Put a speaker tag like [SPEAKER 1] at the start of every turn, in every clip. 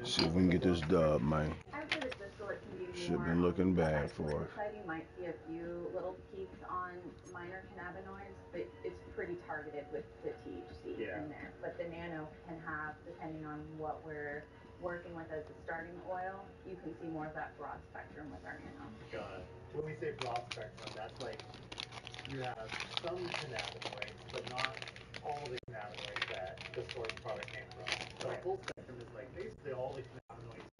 [SPEAKER 1] See if we can get this dub, man.
[SPEAKER 2] I would say the distillate can be
[SPEAKER 1] Shit
[SPEAKER 2] more
[SPEAKER 1] been
[SPEAKER 2] on
[SPEAKER 1] looking
[SPEAKER 2] the
[SPEAKER 1] bad for
[SPEAKER 2] isolate
[SPEAKER 1] us.
[SPEAKER 2] side. You might see a few little peaks on minor cannabinoids, but it's pretty targeted with the THC in there. But the nano can have, depending on what we're working with as a starting oil, you can see more of that broad spectrum with our nano.
[SPEAKER 3] Got it. When we say broad spectrum, that's like you have some cannabinoids, but not all the cannabinoids that the source product came from. So
[SPEAKER 2] Right.
[SPEAKER 3] full spectrum is like basically all the cannabinoids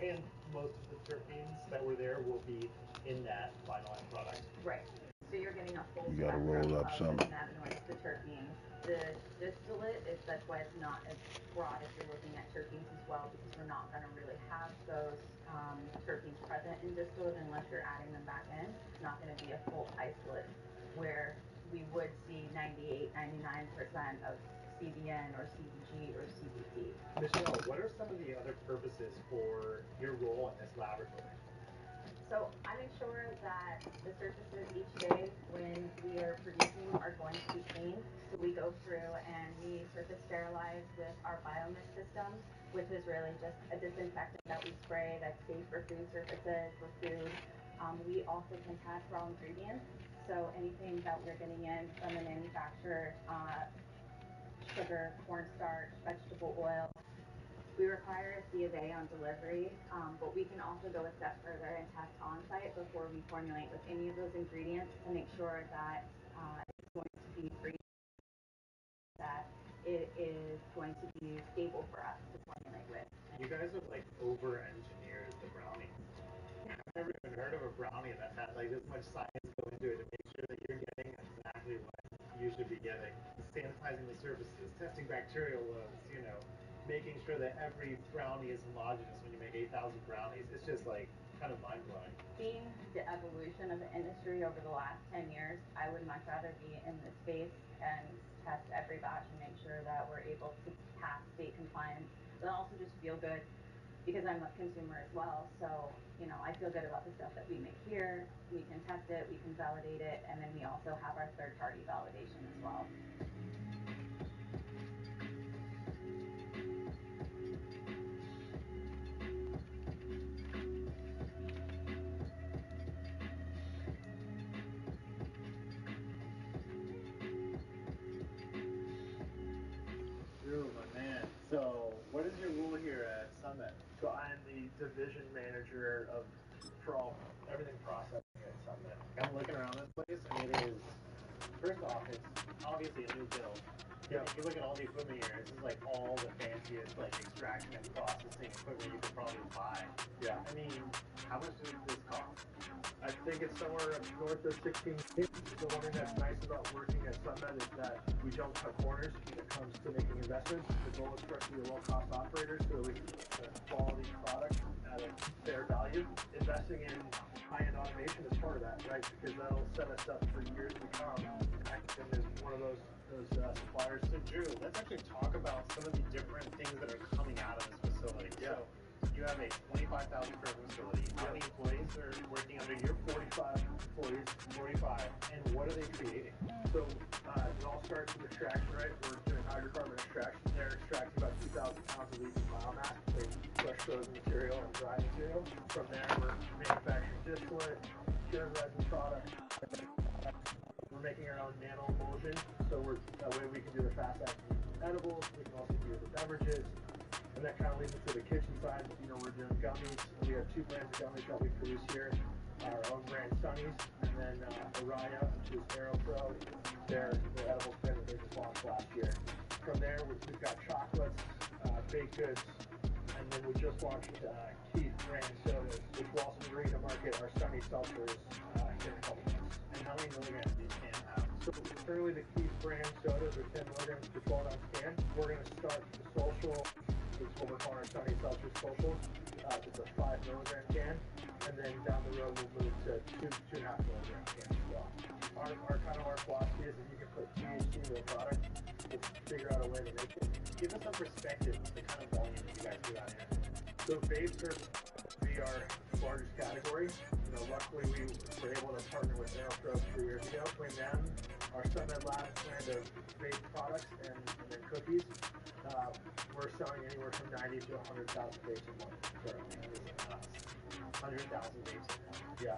[SPEAKER 3] and most of the terpenes that were there will be in that final end product.
[SPEAKER 2] Right. So you're getting a full
[SPEAKER 1] You gotta
[SPEAKER 2] spectrum
[SPEAKER 1] roll up
[SPEAKER 2] of the
[SPEAKER 1] something.
[SPEAKER 2] cannabinoids, the terpenes. The distillate is that's why it's not as broad if you're looking at terpenes as well, because we're not going to really have those terpenes present in distillate unless you're adding them back in. It's not going to be a full isolate where we would see 98, 99% of CBN or CBG or CBD.
[SPEAKER 3] Michelle, what are some of the other purposes for your role in this laboratory?
[SPEAKER 2] So I make sure that the surfaces each day when we are producing are going to be cleaned. So we go through and we surface sterilize with our biomist system, which is really just a disinfectant that we spray that's safe for food surfaces, for food. We also can test raw ingredients. So anything that we're getting in from the manufacturer, sugar, cornstarch, vegetable oil, we require a C of A on delivery, but we can also go a step further and test on site before we formulate with any of those ingredients to make sure that it's going to be free, that it is going to be stable for us to formulate with.
[SPEAKER 3] You guys have like over engineered the brownie. I've never even heard of a brownie that had like this much science go into it to make sure that you're getting exactly what you should be getting. Sanitizing the surfaces, testing bacterial loads, making sure that every brownie is homogeneous when you make 8,000 brownies. It's just like kind of mind blowing.
[SPEAKER 2] Seeing the evolution of the industry over the last 10 years, I would much rather be in this space and test every batch and make sure that we're able to pass state compliance, but also just feel good because I'm a consumer as well. So, I feel good about the stuff that we make here. We can test it, we can validate it, and then we also have our third party validation as well.
[SPEAKER 3] Drew, my man. So, what is your role here at Summit?
[SPEAKER 4] So I'm the division manager for everything processing at Summit.
[SPEAKER 3] I'm looking around this place, and it is, first off, it's obviously a new build. Yeah. If you look at all the equipment here, this is like all the fanciest like extraction and processing equipment you could probably buy.
[SPEAKER 4] Yeah.
[SPEAKER 3] I mean, how much does this cost?
[SPEAKER 4] I think it's somewhere north of 16. The one thing that's nice about working at Summit is that we don't cut corners when it comes to making investments. The goal is for us to be a low-cost operator so that we can get a quality product at a fair value. Investing in high-end automation is part of that, right? Because that'll set us up for years to come. Acton is one of those suppliers.
[SPEAKER 3] So Drew, let's actually talk about some of the different things that are coming out of this facility.
[SPEAKER 4] Yeah.
[SPEAKER 3] So you have a 25,000 square foot facility. How many employees are working under your
[SPEAKER 4] 45 employees?
[SPEAKER 3] 45? And what are they creating?
[SPEAKER 4] So it all starts with extraction, right? We're doing hydrocarbon extraction. They're extracting about 2,000 pounds of leaching biomass, between fresh frozen material and dry material. From there, we're manufacturing distillate, pure resin products. We're making our own nano emulsion, so that way we can do the fast acting edibles. We can also do the beverages. And that kind of leads into the kitchen side. We're doing gummies. We have two brands of gummies that we produce here. Our own brand Sunnies, and then Araya, which is AeroPro. They're the edibles brand that they just launched last year. From there, we've got chocolates, baked goods, and then we just launched Keith brand sodas, which will also bring to market our Sunny seltzers here in a couple months.
[SPEAKER 3] And how many milligrams do each can have?
[SPEAKER 4] So currently the Keith brand sodas are 10 milligrams per 12 ounce can. We're going to start the social. It's what we're calling our Sunny Seltzer Socials. It's a 5 milligram can, and then down the road we'll move to 2.5 milligram cans as well. Our philosophy is if you can put THC into a product, we'll figure out a way to make it.
[SPEAKER 3] Give us some perspective of the kind of volume that you guys do out here.
[SPEAKER 4] So vapes are our largest category. Luckily we were able to partner with AeroPro 3 years ago. Between them our Summit Labs brand of vape products and then cookies, we're selling anywhere from 90 to 100,000 vapes a month currently.
[SPEAKER 3] 100,000 vapes a month.
[SPEAKER 4] Yeah.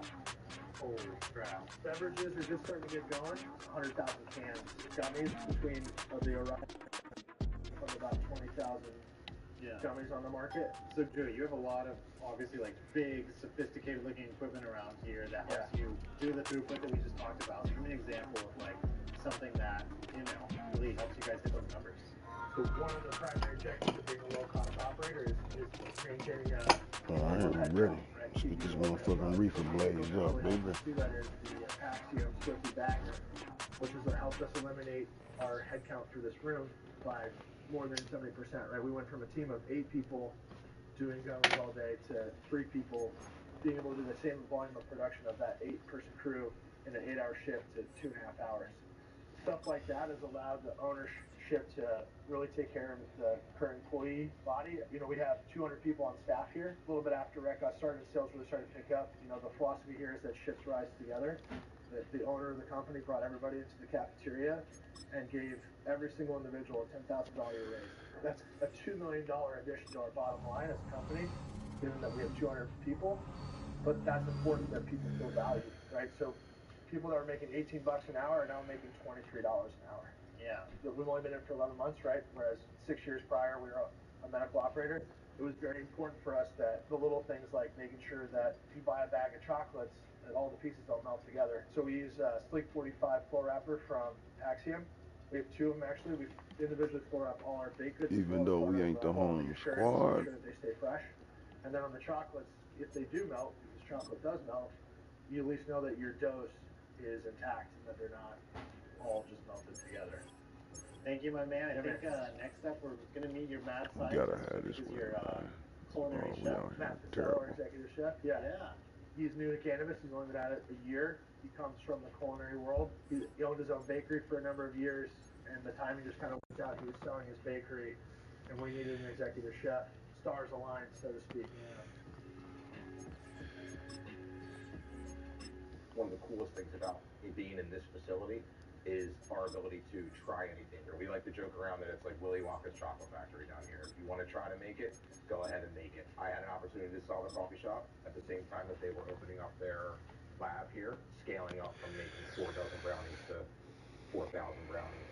[SPEAKER 3] Holy crap.
[SPEAKER 4] Beverages are just starting to get going. 100,000 cans. Gummies between the Orion from about 20,000 gummies on the market.
[SPEAKER 3] So Drew, you have a lot of obviously like big, sophisticated looking equipment around here that helps you do the throughput that we just talked about. So give me an example of like something that, really helps you guys hit those numbers.
[SPEAKER 4] So one of the primary objectives of being a low-cost operator is maintaining a
[SPEAKER 1] I am ready. Let's get this motherfucking reefer blaze up, baby.
[SPEAKER 4] Do that is the Axiom Swiftly Bagger, which has helped us eliminate our headcount through this room by more than 70%, right? We went from a team of 8 people doing gummies all day to 3 people being able to do the same volume of production of that 8-person crew in an 8-hour shift to 2.5 hours. Stuff like that has allowed the ownership to really take care of the current employee body. We have 200 people on staff here. A little bit after Rec got started, sales really started to pick up. The philosophy here is that shifts rise together. The owner of the company brought everybody into the cafeteria and gave every single individual a $10,000 raise. That's a $2 million addition to our bottom line as a company, given that we have 200 people. But that's important that people feel valued, right? So people that are making $18 an hour are now making $23 an hour.
[SPEAKER 3] Yeah.
[SPEAKER 4] We've only been in for 11 months, right? Whereas 6 years prior, we were a medical operator. It was very important for us that the little things like making sure that if you buy a bag of chocolates, that all the pieces don't melt together. So we use Sleek 45 floor wrapper from Axiom. We have 2 of them actually. We individually floor wrap all our baked goods.
[SPEAKER 1] Even though we ain't the home squad.
[SPEAKER 4] Make sure that they stay fresh. And then on the chocolates, if they do melt, because chocolate does melt, you at least know that your dose is intact and that they're not all just melted together.
[SPEAKER 3] Thank you, my man. I think next up we're going to meet your mad scientist.
[SPEAKER 1] Gotta have this
[SPEAKER 3] is
[SPEAKER 1] one.
[SPEAKER 3] your culinary
[SPEAKER 1] We
[SPEAKER 3] chef.
[SPEAKER 1] out here
[SPEAKER 4] Matt Pacell,
[SPEAKER 1] terrible.
[SPEAKER 4] our executive chef. Yeah. He's new to cannabis. He's only been at it a year. He comes from the culinary world. He owned his own bakery for a number of years, and the timing just kind of worked out. He was selling his bakery, and we needed an executive chef. Stars aligned, so to speak.
[SPEAKER 5] One of the coolest things about being in this facility is our ability to try anything. We like to joke around that it's like Willy Wonka's chocolate factory down here. If you want to try to make it, go ahead and make it. I had an opportunity to sell the coffee shop at the same time that they were opening up their lab here, scaling up from making 4 dozen brownies to 4,000 brownies,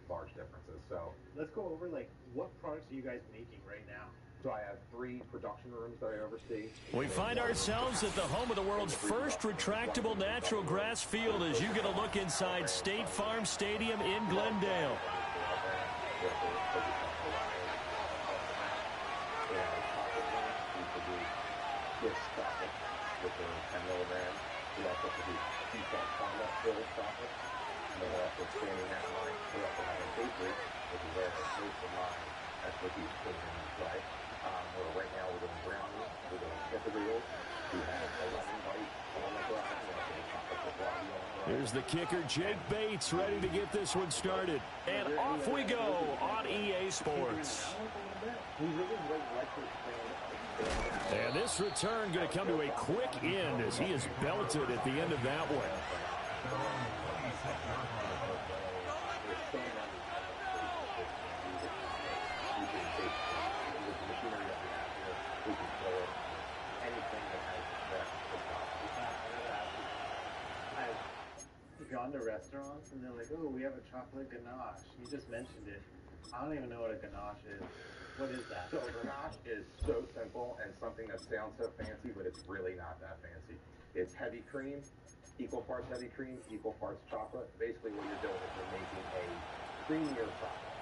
[SPEAKER 5] large differences. So
[SPEAKER 3] let's go over like what products are you guys making right now?
[SPEAKER 5] So I have 3 production rooms that I oversee.
[SPEAKER 6] We find ourselves at the home of the world's first retractable natural grass field as you get a look inside State Farm Stadium in Glendale.
[SPEAKER 5] We also produce default caramel filled chocolate. And then we're also expanding that line. We also have a bakery, which is where most of my expertise comes into play. Right now we're doing brownies, we're doing snickerdoodles. We have a lemon bite on the grind. We also have chocolate chip lobby on the grind.
[SPEAKER 6] Here's the kicker, Jake Bates, ready to get this one started. And off we go on EA Sports. And this return going to come to a quick end as he is belted at the end of that one.
[SPEAKER 3] Gone to restaurants and they're like, oh, we have a chocolate ganache. You just mentioned it. I don't even know what a ganache is. What is that?
[SPEAKER 5] So a ganache is so simple and something that sounds so fancy, but it's really not that fancy. It's heavy cream, equal parts heavy cream, equal parts chocolate. Basically what you're doing is you're making a creamier chocolate.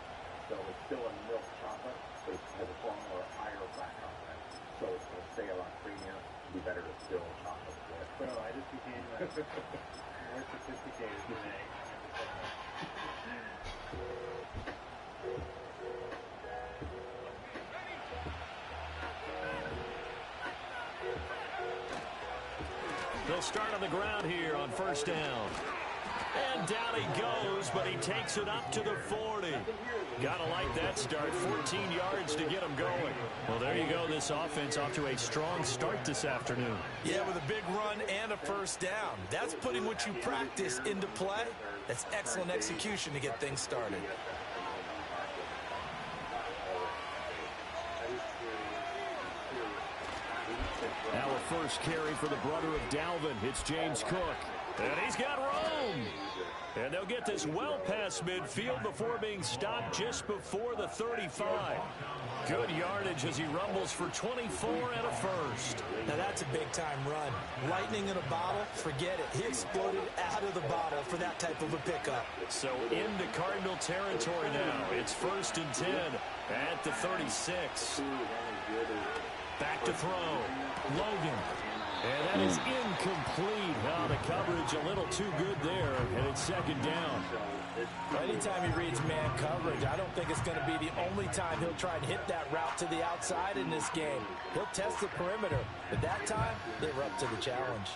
[SPEAKER 5] So it's still a milk chocolate, but it has a far more higher fat content. So it's going to stay a lot creamier. It'd be better to still chocolate with.
[SPEAKER 3] Bro, I just became more sophisticated today.
[SPEAKER 6] They'll start on the ground here on first down. And down he goes, but he takes it up to the 40. Gotta like that start. 14 yards to get him going. Well, there you go. This offense off to a strong start this afternoon.
[SPEAKER 7] Yeah, with a big run and a first down. That's putting what you practice into play. That's excellent execution to get things started.
[SPEAKER 6] Now a first carry for the brother of Dalvin. It's James Cook. And he's got room. And they'll get this well past midfield before being stopped just before the 35. Good yardage as he rumbles for 24 and a first.
[SPEAKER 7] Now that's a big-time run. Lightning in a bottle, forget it. He exploded out of the bottle for that type of a pickup.
[SPEAKER 6] So into Cardinal territory now. It's 1st and 10 at the 36. Back to throw. Logan. And that is incomplete. Now the coverage a little too good there, and it's 2nd down.
[SPEAKER 7] Anytime he reads man coverage, I don't think it's going to be the only time he'll try and hit that route to the outside in this game. He'll test the perimeter, but that time, they were up to the challenge.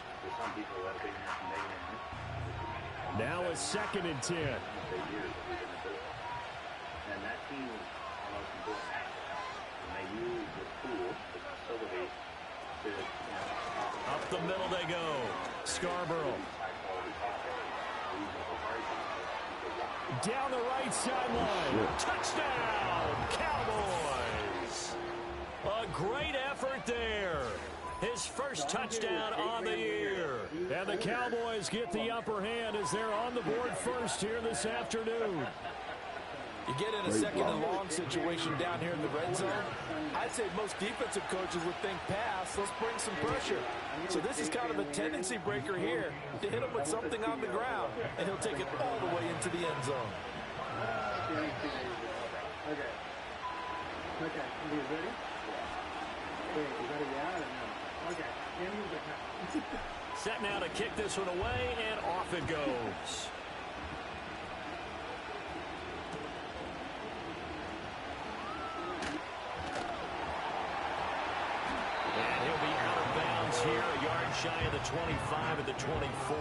[SPEAKER 6] Now a 2nd and 10.
[SPEAKER 8] And that team is almost important. And they use the tool, the facility, to,
[SPEAKER 6] up the middle they go. Scarborough. Down the right sideline. Touchdown, Cowboys. A great effort there. His first touchdown on the year. And the Cowboys get the upper hand as they're on the board first here this afternoon.
[SPEAKER 7] You get in a 2nd and long situation down here in the red zone, I'd say most defensive coaches would think pass, let's bring some pressure. So this is kind of a tendency breaker here to hit him with something on the ground, and he'll take it all the way into the end zone.
[SPEAKER 4] Okay. You ready? Wait, you ready now or no? Okay.
[SPEAKER 6] Set now to kick this one away, and off it goes. And he'll be out of bounds here, a yard shy of the 25 at the 24.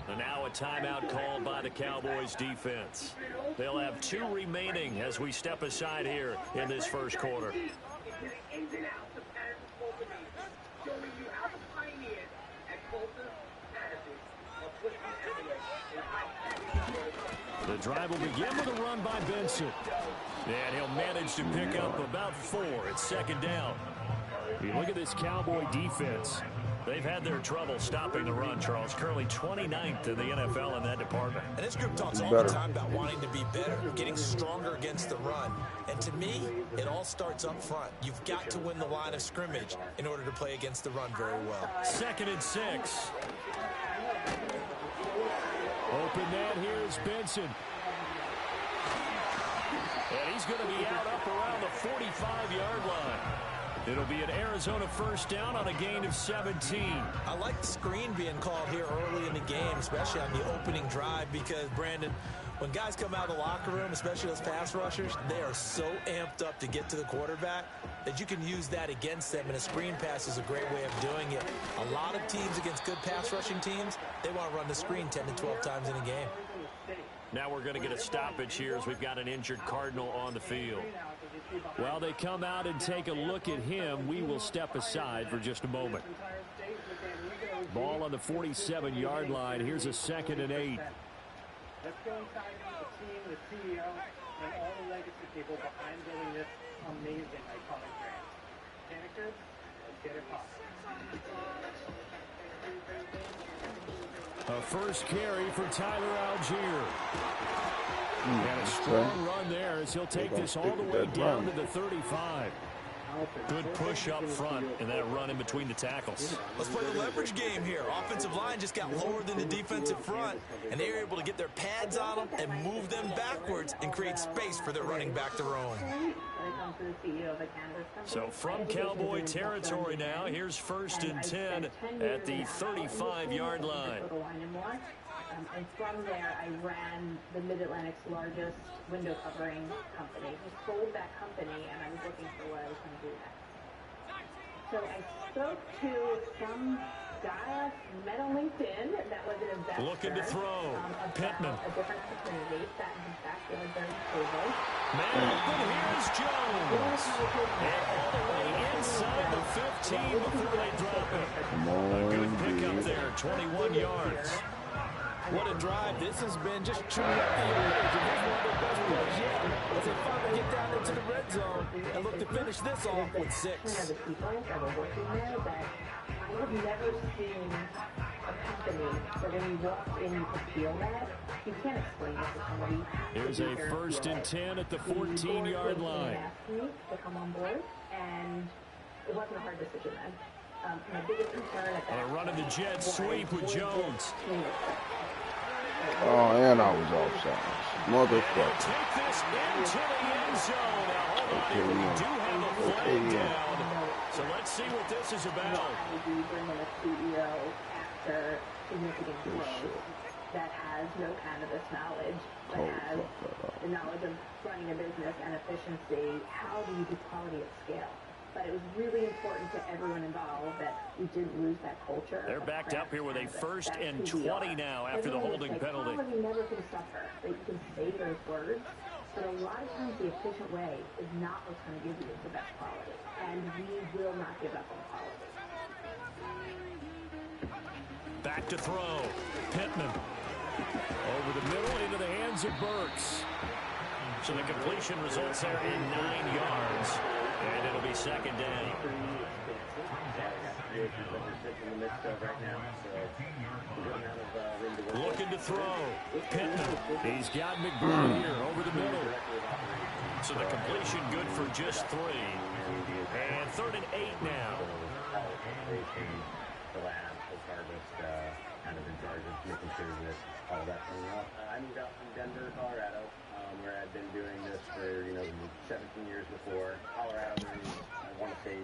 [SPEAKER 6] And now a timeout called by the Cowboys defense. They'll have 2 remaining as we step aside here in this first quarter. The drive will begin with a run by Benson. And he'll manage to pick up about 4. It's 2nd down. You look at this Cowboy defense. They've had their trouble stopping the run, Charles. Currently 29th in the NFL in that department.
[SPEAKER 7] And this group talks all the time about wanting to be better, getting stronger against the run. And to me, it all starts up front. You've got to win the line of scrimmage in order to play against the run very well.
[SPEAKER 6] 2nd and 6. Open man here is Benson. And he's going to be out up around the 45-yard line. It'll be an Arizona first down on a gain of 17.
[SPEAKER 7] I like the screen being called here early in the game, especially on the opening drive, because, Brandon, when guys come out of the locker room, especially those pass rushers, they are so amped up to get to the quarterback that you can use that against them, and a screen pass is a great way of doing it. A lot of teams against good pass rushing teams, they want to run the screen 10 to 12 times in a game.
[SPEAKER 6] Now we're going to get a stoppage here as we've got an injured Cardinal on the field. While they come out and take a look at him, we will step aside for just a moment. Ball on the 47-yard line. Here's a 2nd and 8.
[SPEAKER 4] Let's go inside the team, the CEO, and all the legacy people behind building this amazing, iconic brand. Panicers, let's get it popping.
[SPEAKER 6] A first carry for Tyler Algier. And a strong run there as he'll take this all the way down to the 35. Good push up front and that run in between the tackles.
[SPEAKER 7] Let's play the leverage game here. Offensive line just got lower than the defensive front, and they were able to get their pads on them and move them backwards and create space for their running back to roam.
[SPEAKER 6] So from Cowboy territory now, here's 1st and 10 at the 35-yard line.
[SPEAKER 2] And from there, I ran the Mid-Atlantic's largest window covering company. I sold that company, and I was looking for what I was going to do next. So I spoke to some guy I met on LinkedIn that was an investor.
[SPEAKER 6] Looking to throw. Pittman.
[SPEAKER 2] A different opportunity that in fact was very stable.
[SPEAKER 6] Man open, here's Jones. And all the way inside the 15 before they drop it. A good pickup there, 21 yards.
[SPEAKER 7] What a drive. This has been just chewing up the yardage. And this is one of their best plays yet as they finally get down into the red zone and look to finish this off with 6.
[SPEAKER 2] The people that were working there that I have never seen a company that when you walk in you can feel that. You can't explain it to somebody.
[SPEAKER 6] Here's a 1st and 10 at the 14-yard line.
[SPEAKER 2] They asked me to come on board, and it wasn't a hard decision then. My biggest concern at that
[SPEAKER 6] They're running the jet sweep with Jones.
[SPEAKER 1] Oh, and I was offside. Motherfucker.
[SPEAKER 6] Take this into the end zone. Now, hold on here. We do have a flag down. So let's see what this is about.
[SPEAKER 2] Why do you bring in a CEO after significant growth that has no cannabis knowledge, that has the knowledge of running a business and efficiency? How do you do quality at scale? But it was really important to everyone involved that we didn't lose that culture.
[SPEAKER 6] They're backed up here with a 1st and 20 now after the holding penalty.
[SPEAKER 2] Quality never can suffer. That you can say those words, but a lot of times the efficient way is not what's going to give you the best quality. And we will not give up on quality.
[SPEAKER 6] Back to throw. Pittman. Over the middle into the hands of Burks. So the completion results there in 9 yards. And it'll be 2nd down. Looking to throw. Pittman. He's got McBride here over the middle. So the completion good for just 3. And 3rd and 8 now.
[SPEAKER 5] The lab as harvest kind of in charge of making sure that all that comes out. I moved out from Denver, Colorado, where I'd been doing this for 17 years before. Colorado brings, I want to say,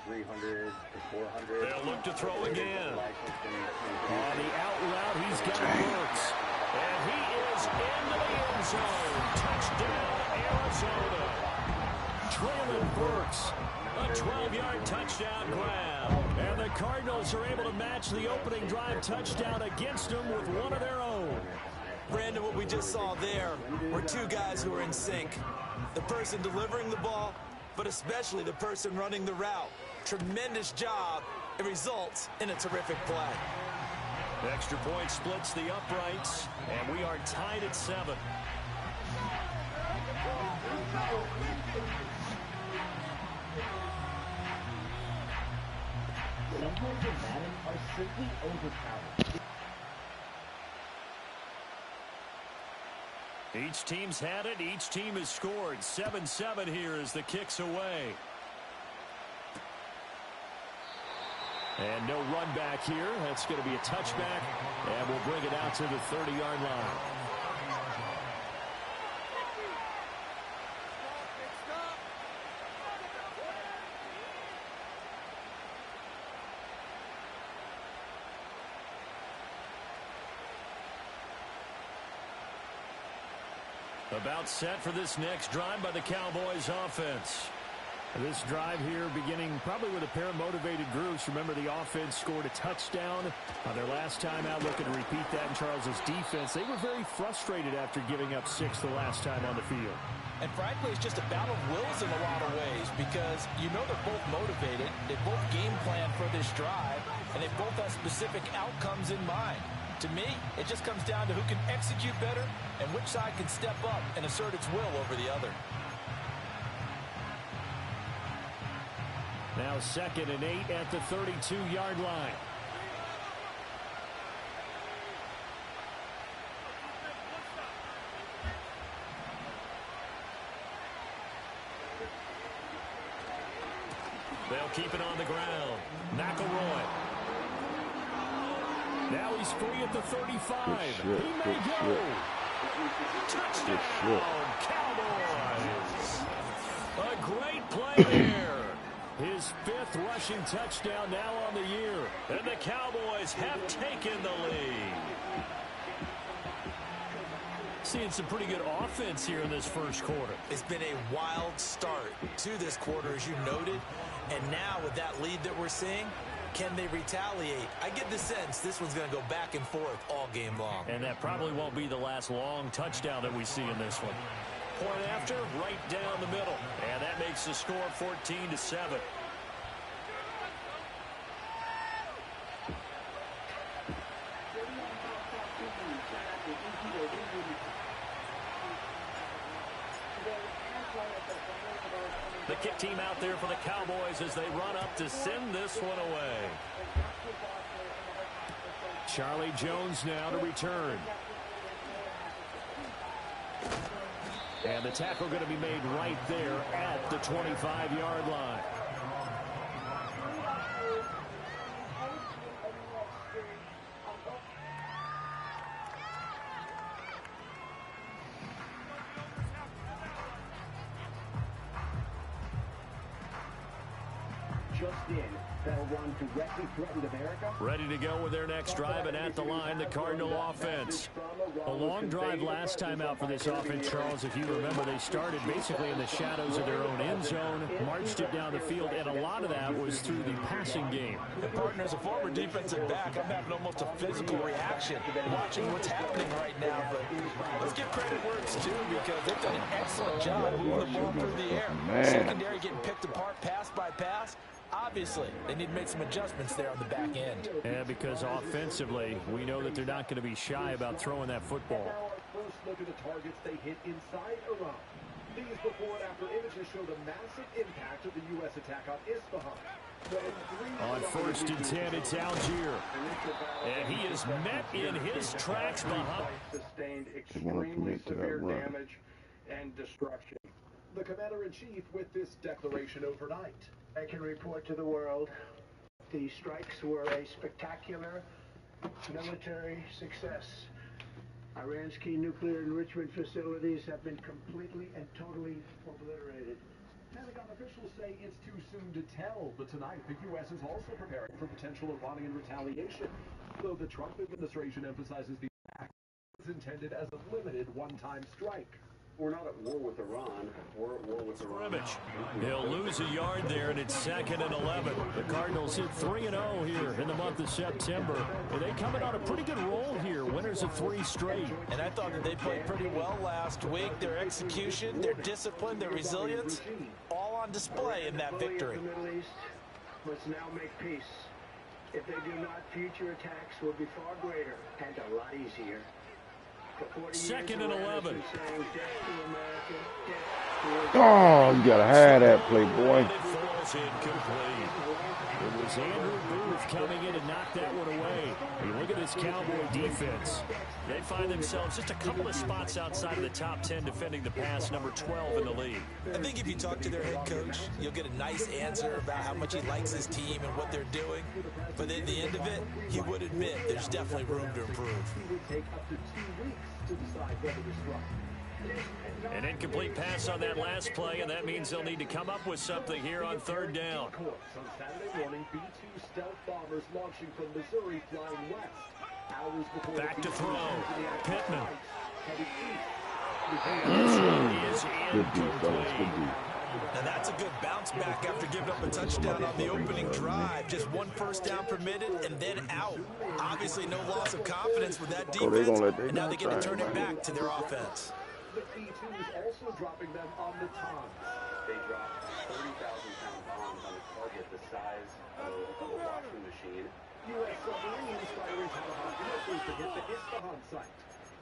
[SPEAKER 5] 300 to 400.
[SPEAKER 6] They'll look to throw again. On the out route, he's got Burks. And he is into the end zone. Touchdown, Arizona. Traylon Burks. A 12-yard touchdown grab. And the Cardinals are able to match the opening drive touchdown against them with one of their own.
[SPEAKER 7] Brandon, what we just saw there were 2 guys who were in sync. The person delivering the ball, but especially the person running the route. Tremendous job. It results in a terrific play.
[SPEAKER 6] The extra point splits the uprights, and we are tied at 7.
[SPEAKER 8] Sometimes in Madden are simply overpowered.
[SPEAKER 6] Each team's had it. Each team has scored. 7-7 here as the kick's away. And no run back here. That's going to be a touchback. And we'll bring it out to the 30-yard line. About set for this next drive by the Cowboys offense. This drive here beginning probably with a pair of motivated groups. Remember, the offense scored a touchdown on their last time out. Looking to repeat that in Charles's defense. They were very frustrated after giving up 6 the last time on the field.
[SPEAKER 7] And frankly, it's just a battle of wills in a lot of ways because they're both motivated. They both game plan for this drive, and they both have specific outcomes in mind. To me, it just comes down to who can execute better and which side can step up and assert its will over the other.
[SPEAKER 6] Now 2nd and 8 at the 32-yard line. They'll keep it on the ground. McElroy. Now he's free at the 35. He may go. Touchdown, Cowboys. A great play there. His 5th rushing touchdown now on the year. And the Cowboys have taken the lead. seeing some pretty good offense here in this first quarter.
[SPEAKER 7] It's been a wild start to this quarter, as you noted. And now with that lead that we're seeing, can they retaliate? I get the sense this one's going to go back and forth all game long.
[SPEAKER 6] And that probably won't be the last long touchdown that we see in this one. Point after, right down the middle. And that makes the score 14-7. The kick team out there for the Cowboys as they run up to send this one away. Charlie Jones now to return. And the tackle going to be made right there at the 25-yard line. Ready to go with their next drive, and at the line, the Cardinal offense. A long drive last time out for this offense, Charles. If you remember, they started basically in the shadows of their own end zone, marched it down the field, and a lot of that was through the passing game.
[SPEAKER 7] And partner, as a former defensive back, I'm having almost a physical reaction watching what's happening right now. But let's give credit where it's due, because they've done an excellent job moving the ball through the air. Secondary getting picked apart pass by pass. Obviously, they need to make some adjustments there on the back end.
[SPEAKER 6] Yeah, because offensively, we know that they're not going to be shy about throwing that football.
[SPEAKER 9] First look at the targets they hit inside Iran. These before and after images showed a massive impact of the U.S. attack on Isfahan.
[SPEAKER 6] On 1st and 10, it's Algier. And he is met in his tracks behind.
[SPEAKER 4] Sustained extremely severe damage and destruction.
[SPEAKER 9] The commander-in-chief with this declaration overnight.
[SPEAKER 10] I can report to the world the strikes were a spectacular military success. Iran's key nuclear enrichment facilities have been completely and totally obliterated.
[SPEAKER 9] Pentagon officials say it's too soon to tell, but tonight the U.S. is also preparing for potential Iranian retaliation, though the Trump administration emphasizes the attack is intended as a limited one-time strike.
[SPEAKER 8] We're not at war with Iran. We're at war with Iran.
[SPEAKER 6] Scrimmage. They'll lose a yard there, and it's 2nd and 11. The Cardinals hit 3-0 here in the month of September. And they coming on a pretty good roll here. Winners of 3 straight.
[SPEAKER 7] And I thought that they played pretty well last week. Their execution, their discipline, their resilience, all on display in that victory.
[SPEAKER 10] The Middle East must now make peace. If they do not, future attacks will be far greater and a lot easier.
[SPEAKER 6] 2nd and 11.
[SPEAKER 1] Oh, you gotta have that play, boy.
[SPEAKER 6] It falls incomplete. It was Andrew Booth coming in and knocked that one away. You look at this Cowboy defense. They find themselves just a couple of spots outside of the top 10 defending the pass, number 12 in the league.
[SPEAKER 7] I think if you talk to their head coach, you'll get a nice answer about how much he likes his team and what they're doing. But at the end of it, he would admit there's definitely room to improve.
[SPEAKER 6] An incomplete pass on that last play, and that means they'll need to come up with something here on 3rd down.
[SPEAKER 9] On Saturday morning, B-2 stealth bombers launching from Missouri flying west. Hours before
[SPEAKER 6] back to throw. Pittman.
[SPEAKER 1] Is incomplete.
[SPEAKER 7] Now that's a good bounce back after giving up a touchdown on the opening drive. Just 1 first down permitted and then out. Obviously no loss of confidence with that defense, and now they get to turn it back to their offense.
[SPEAKER 9] The B-2s also dropping them on the tom.
[SPEAKER 8] They dropped 30,000-pound bombs on a target the size of a washing machine.
[SPEAKER 9] U.S. submarines firing Tomahawk missiles to hit the Isfahan site.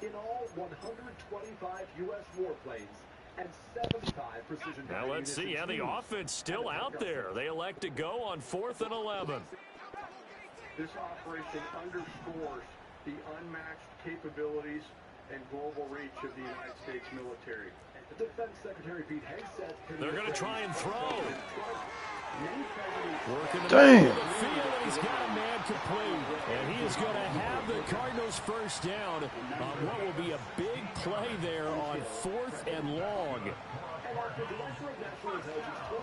[SPEAKER 9] In all, 125 U.S. warplanes and 75 precision.
[SPEAKER 6] Now let's see. Yeah, the offense still out there. They elect to go on 4th and 11.
[SPEAKER 4] This operation underscores the unmatched capabilities and global reach of the United States military.
[SPEAKER 9] Defense Secretary Pete Hegseth.
[SPEAKER 6] They're going to try and throw. Working the
[SPEAKER 1] Damn.
[SPEAKER 6] field, and he's got a man complete. And he is going to have the Cardinals first down on what will be a big play there on 4th and long.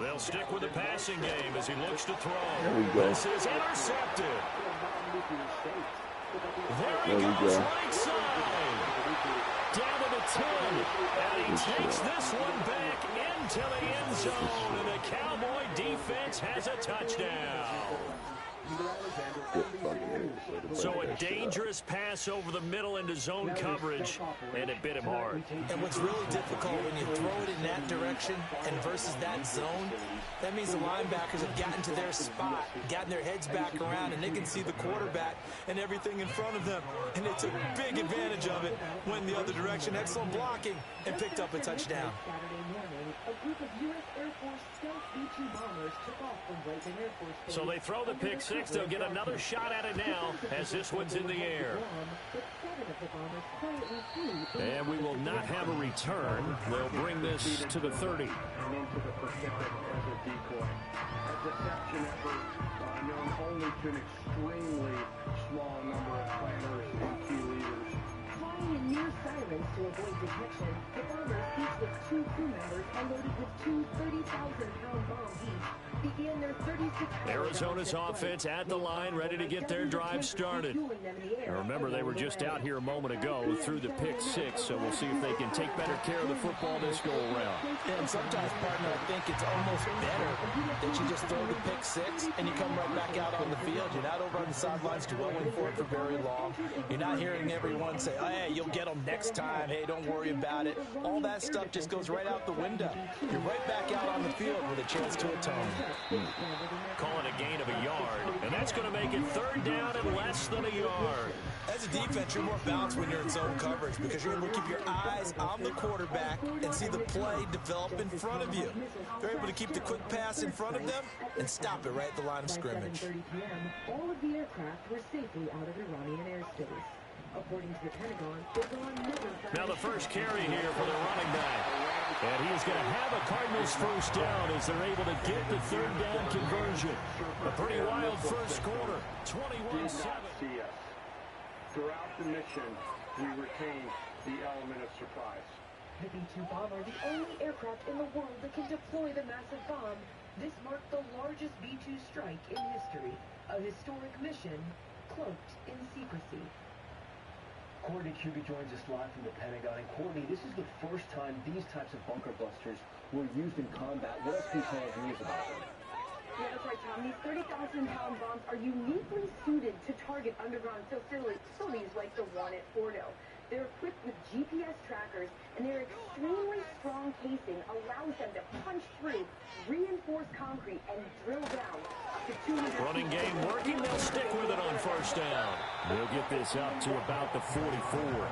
[SPEAKER 6] They'll stick with the passing game as he looks to throw.
[SPEAKER 1] There we go.
[SPEAKER 6] This is intercepted. There he goes, right side. down to the 10. And he takes this one back into the end zone. And the Cowboy defense has a touchdown. So a dangerous pass over the middle into zone coverage, and it bit him hard.
[SPEAKER 7] And what's really difficult when you throw it in that direction and versus that zone, that means the linebackers have gotten to their spot, gotten their heads back around, and they can see the quarterback and everything in front of them. And they took big advantage of it, went the other direction, excellent blocking, and picked up a touchdown.
[SPEAKER 6] So they throw the pick six. They'll get another shot at it now as this one's in the air. And we will not have a return. They'll bring this to the 30.
[SPEAKER 10] And into the Pacific as a decoy. A deception effort known only to an extremely small number of planners and key leaders.
[SPEAKER 11] Flying in near silence to avoid detection, the bombers, each with 2 crew members and loaded with 2 30,000-pound bombs each, began their 36
[SPEAKER 6] Arizona's offense at the line, ready to get their drive started. And remember, they were just out here a moment ago through the pick six, so we'll see if they can take better care of the football this go around.
[SPEAKER 7] And sometimes, partner, I think it's almost better that you just throw the pick six and you come right back out on the field. You're not over on the sidelines dwelling for it for very long. You're not hearing everyone say, oh, hey, you'll get them next time. Hey, don't worry about it. All that stuff just goes right out the window. You're right back out on the field with a chance to atone.
[SPEAKER 6] Calling a gain of a yard, and that's going to make it 3rd down and less than a yard.
[SPEAKER 7] As a defense, you're more balanced when you're in zone coverage because you're able to keep your eyes on the quarterback and see the play develop in front of you. You're able to keep the quick pass in front of them and stop it right at the line of scrimmage.
[SPEAKER 11] All of the aircraft were safely out of Iranian airspace. According to the Pentagon, Iran never found
[SPEAKER 6] now the first carry here for the running back. And he's going to have a Cardinals first down as they're able to get the 3rd down conversion. A pretty wild first quarter, 21-7.
[SPEAKER 10] Throughout the mission, we retain the element of surprise.
[SPEAKER 11] The B-2 bomber, the only aircraft in the world that can deploy the massive bomb. This marked the largest B-2 strike in history. A historic mission cloaked in secrecy.
[SPEAKER 12] Courtney Cuby joins us live from the Pentagon. And Courtney, this is the first time these types of bunker busters were used in combat. What else can you tell us news about them?
[SPEAKER 2] Yeah, that's right, Tom. These 30,000-pound bombs are uniquely suited to target underground facilities like the one at Fordo. They're equipped with GPS trackers, and their extremely strong casing allows them to punch through reinforced concrete and drill down up to 200 feet.
[SPEAKER 6] Running game working. They'll stick with it on first down. They'll get this up to about the 44.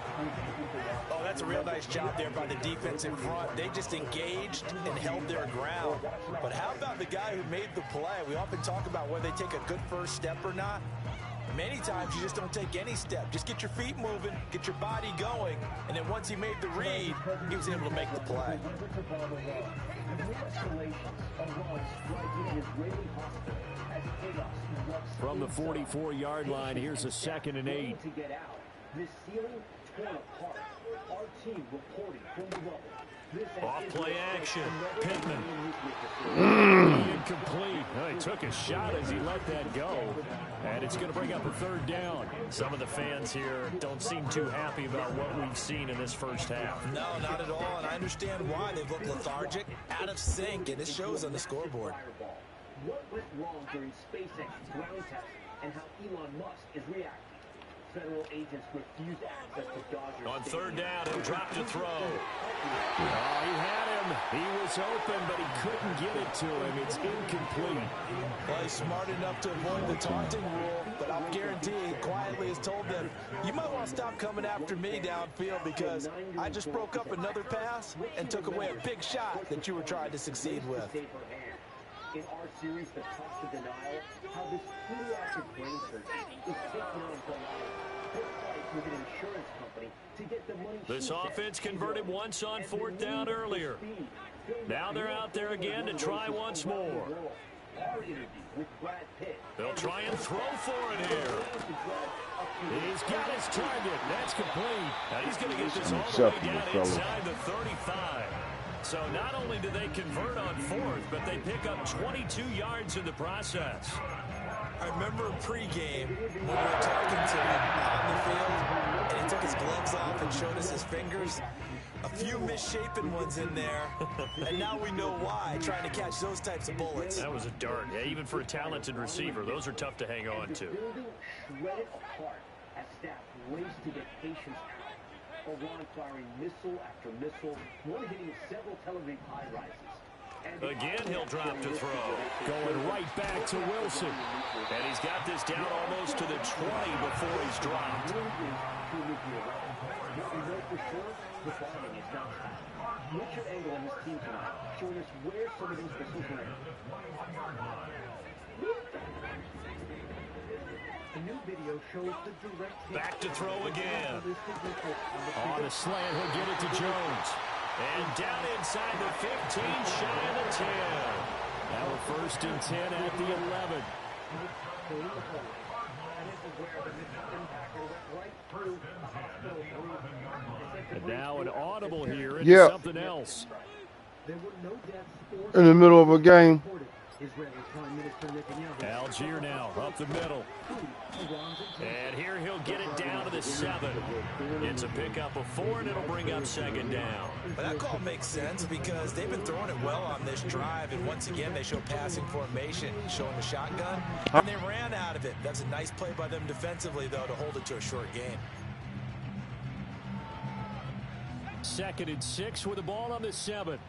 [SPEAKER 7] Oh, that's a real nice job there by the defense in front. They just engaged and held their ground. But how about the guy who made the play? We often talk about whether they take a good first step or not. Many times you just don't take any step. Just get your feet moving, get your body going, and then once he made the read, he was able to make the play.
[SPEAKER 6] From the 44-yard line, here's a 2nd and 8.
[SPEAKER 12] This ceiling torn apart. Our team reporting from the rubble.
[SPEAKER 6] Off play action. Pittman. Incomplete. Well, he took a shot as he let that go. And it's going to bring up a 3rd down. Some of the fans here don't seem too happy about what we've seen in this first half.
[SPEAKER 7] No, not at all. And I understand why. They've looked lethargic, out of sync, and it shows on the scoreboard.
[SPEAKER 12] What went wrong during SpaceX's ground test and how Elon Musk is reacting? Federal agents refused access to Dodgers.
[SPEAKER 6] On 3rd down, he'll drop to throw. Oh, he had him. He was open, but he couldn't get it to him. It's incomplete.
[SPEAKER 7] Well, he's smart enough to avoid the taunting rule, but I'll guarantee he quietly has told them, you might want to stop coming after me downfield because I just broke up another pass and took away a big shot that you were trying to succeed with.
[SPEAKER 12] In our series, The Cost of Denial, how this pediatric brain surgeon is taking on with an insurance company to get the money.
[SPEAKER 6] This offense converted once on 4th down earlier. Now they're out there again to try once more. They'll try and throw for it here. He's got his target. That's complete. Now he's going to get this all the way down inside the 35. So not only do they convert on 4th, but they pick up 22 yards in the process.
[SPEAKER 7] I remember pregame when we were talking to him on the field. and he took his gloves off and showed us his fingers. A few misshapen ones in there, and now we know why, trying to catch those types of bullets.
[SPEAKER 6] That was a dart. Yeah, even for a talented receiver, those are tough to hang on to.
[SPEAKER 12] Building shredded apart as staff race to get patients out. Iran firing missile after missile, one hitting several Tel Aviv high-rises.
[SPEAKER 6] Again, he'll drop to throw. Going right back to Wilson. And he's got this down almost to the 20 before he's dropped.
[SPEAKER 12] Richard Engel and his team tonight showing us where some of these missiles land. The new video shows the direct hit.
[SPEAKER 6] Back to throw again. On a slant, he'll get it to Jones. And down inside the 15, shy of the 10. Now we're 1st and 10 at the 11. And now an audible here into something else.
[SPEAKER 1] In the middle of a game.
[SPEAKER 6] Algier now up the middle. And here he'll get it down to the 7. It's a pickup of 4, and it'll bring up 2nd down.
[SPEAKER 7] But that call makes sense because they've been throwing it well on this drive, and once again they show passing formation, showing the shotgun, and they ran out of it. That's a nice play by them defensively, though, to hold it to a short game.
[SPEAKER 6] 2nd and 6 with the ball on the 7.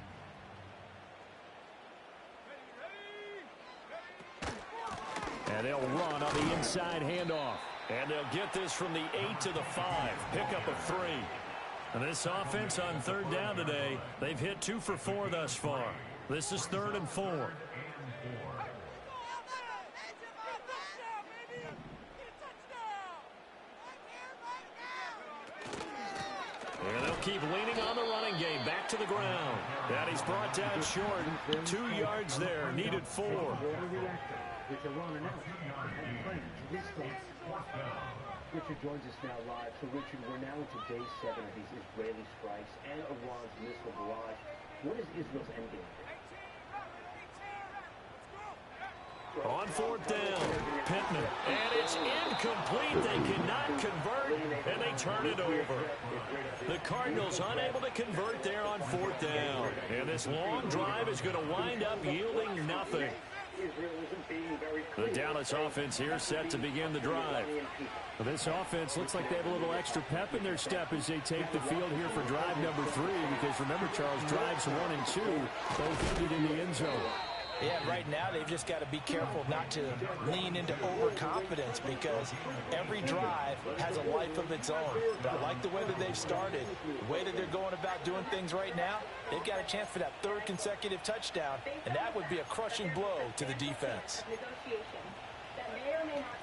[SPEAKER 6] And they'll run on the inside handoff. And they'll get this from the 8 to the 5. Pickup of 3. And this offense on 3rd down today, they've hit 2 for 4 thus far. This is 3rd and 4. And they'll keep leaning on the running game. Back to the ground. And he's brought down short. 2 yards there. Needed 4.
[SPEAKER 12] Richard joins us now live. So, Richard, we're now into day 7 of these Israeli strikes and Iran's missile barrage. What is Israel's endgame?
[SPEAKER 6] On 4th down, Pittman. And it's incomplete. They cannot convert, and they turn it over. The Cardinals unable to convert there on 4th down. And this long drive is going to wind up yielding nothing. The Dallas offense here set to begin the drive. Well, this offense looks like they have a little extra pep in their step as they take the field here for drive number 3. Because remember, Charles, drives 1 and 2 both ended in the end zone.
[SPEAKER 7] Yeah, right now they've just got to be careful not to lean into overconfidence because every drive has a life of its own. But I like the way that they've started, the way that they're going about doing things right now. They've got a chance for that 3rd consecutive touchdown, and that would be a crushing blow to the defense.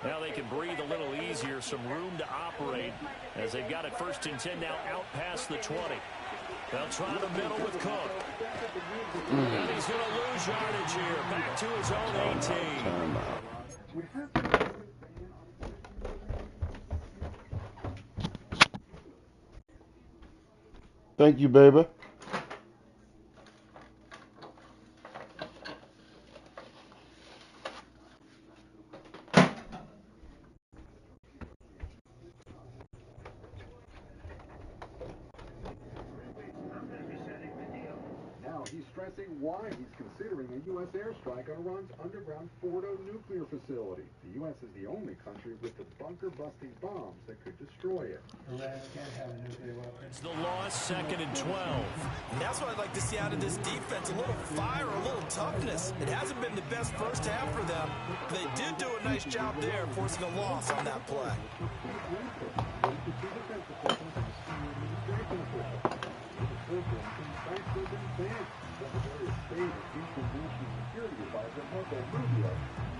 [SPEAKER 6] Now they can breathe a little easier, some room to operate as they've got it 1st and 10 now out past the 20. They'll try the middle with Cook. And he's going to lose yardage here. Back to his own 18.
[SPEAKER 1] Thank you, baby.
[SPEAKER 9] He's stressing why he's considering a U.S. airstrike on Iran's underground Fordo nuclear facility. The U.S. is the only country with the bunker-busting bombs that could destroy it.
[SPEAKER 10] Iran can't have a nuclear weapon.
[SPEAKER 6] It's the loss, 2nd and 12.
[SPEAKER 7] And that's what I'd like to see out of this defense, a little fire, a little toughness. It hasn't been the best first half for them. But they did do a nice job there, forcing a loss on that play.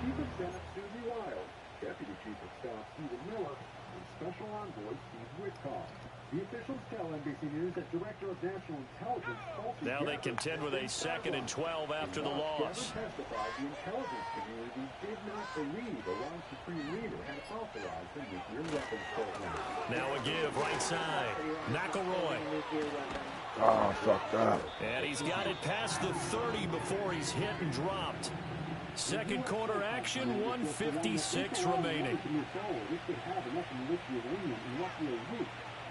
[SPEAKER 9] Chief of Staff Susie Wiles, Deputy Chief of Staff Stephen Miller, and Special Envoy Steve Witkoff. The officials tell NBC News that Director of National Intelligence
[SPEAKER 6] now they contend with a 2nd and 12 after the loss.
[SPEAKER 9] Testified the intelligence community did not believe Iran's supreme leader had authorized the nuclear weapons program.
[SPEAKER 6] Now a give right side. McElroy.
[SPEAKER 1] Oh, fucked up.
[SPEAKER 6] And he's got it past the 30 before he's hit and dropped. 2nd quarter action, 1:56 remaining.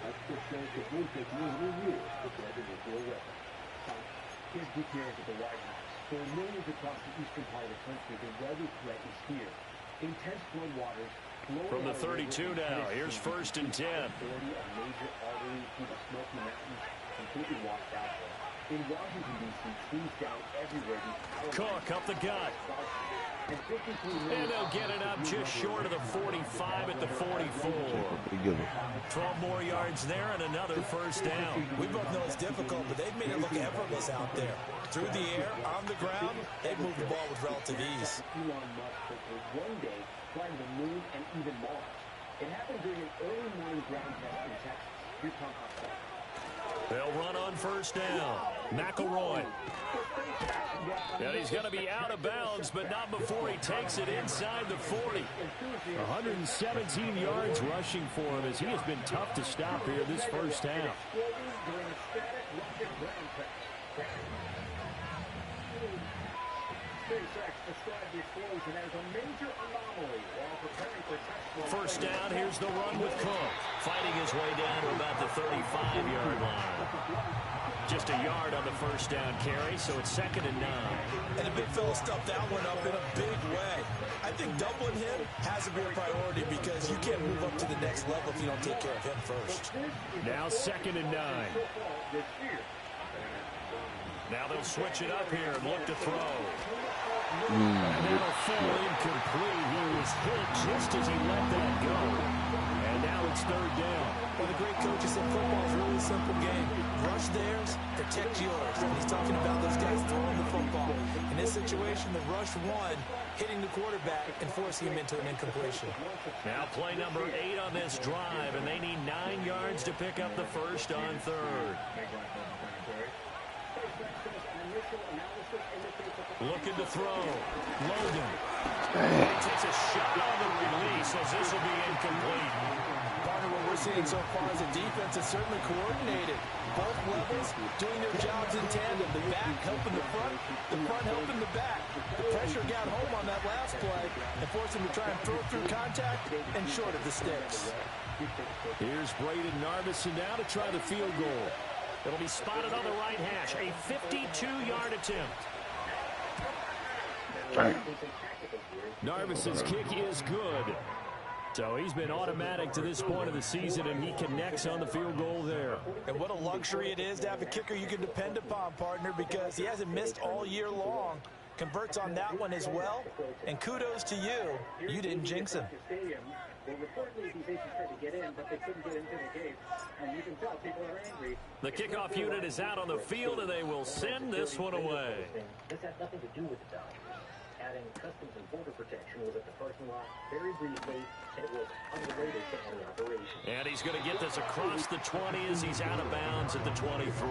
[SPEAKER 12] Extra strength that may take nearly a year to build a nuclear weapon. Here's details at the White House. For millions across the eastern part of the country, the weather threat is here. Intense floodwaters.
[SPEAKER 6] From the 32 now, here's 1st and 10.
[SPEAKER 12] A major artery through the Smoky Mountains completely washed out there. In Washington, D.C., trees down everywhere.
[SPEAKER 6] Cook up the gut. And they'll get it up just short of the 45 at the 44. 12 more yards there and another 1st down.
[SPEAKER 7] We both know it's difficult, but they've made it look effortless out there. Through the air, on the ground, they've moved the ball with relative ease.
[SPEAKER 12] Elon Musk will one day fly to the moon and even Mars. It happened during an early morning ground test in Texas. Here's Tom Costello.
[SPEAKER 6] They'll run on 1st down. McElroy. And he's going to be out of bounds, but not before he takes it inside the 40.
[SPEAKER 13] 117 yards rushing for him as he has been tough to stop here this 1st half.
[SPEAKER 6] First down, here's the run with Cook. Fighting his way down to about the 35-yard line. Just a yard on the 1st down carry, so it's 2nd and 9.
[SPEAKER 7] And the big fella stuffed that one up in a big way. I think doubling him has to be a priority because you can't move up to the next level if you don't take care of him first.
[SPEAKER 6] Now 2nd and 9. Now they'll switch it up here and look to throw. And that'll fall incomplete. He was hit just as he let that go. And now it's 3rd down.
[SPEAKER 7] Well, the great coach said football is really a simple game. Rush theirs, protect yours. And he's talking about those guys throwing the football. In this situation, the rush won, hitting the quarterback and forcing him into an incompletion.
[SPEAKER 6] Now play number 8 on this drive, and they need 9 yards to pick up the 1st on 3rd. Looking to throw. Logan. He takes a shot on the release as this will be incomplete.
[SPEAKER 7] Partner, what we're seeing so far is a defense that's certainly coordinated. Both levels doing their jobs in tandem. The back helping the front helping the back. The pressure got home on that last play and forced him to try and throw through contact and short of the sticks.
[SPEAKER 6] Here's Braden Narvison now to try the field goal. It'll be spotted on the right hash. A 52-yard attempt. Narvison's kick is good. So he's been automatic to this point of the season, and he connects on the field goal there.
[SPEAKER 7] And what a luxury it is to have a kicker you can depend upon, partner, because he hasn't missed all year long. Converts on that one as well. And kudos to you. You didn't jinx him.
[SPEAKER 12] Well, reportedly, these agents tried to get in, but they couldn't get into the gate. And you can tell people are angry.
[SPEAKER 6] The kickoff unit is out on the field, and they will send this one away.
[SPEAKER 12] This had nothing to do with the Dodgers. Adding Customs and Border Protection was at the parking lot very briefly, and it was unrelated to any operation.
[SPEAKER 6] And he's going to get this across the 20 as he's out of bounds at the 23.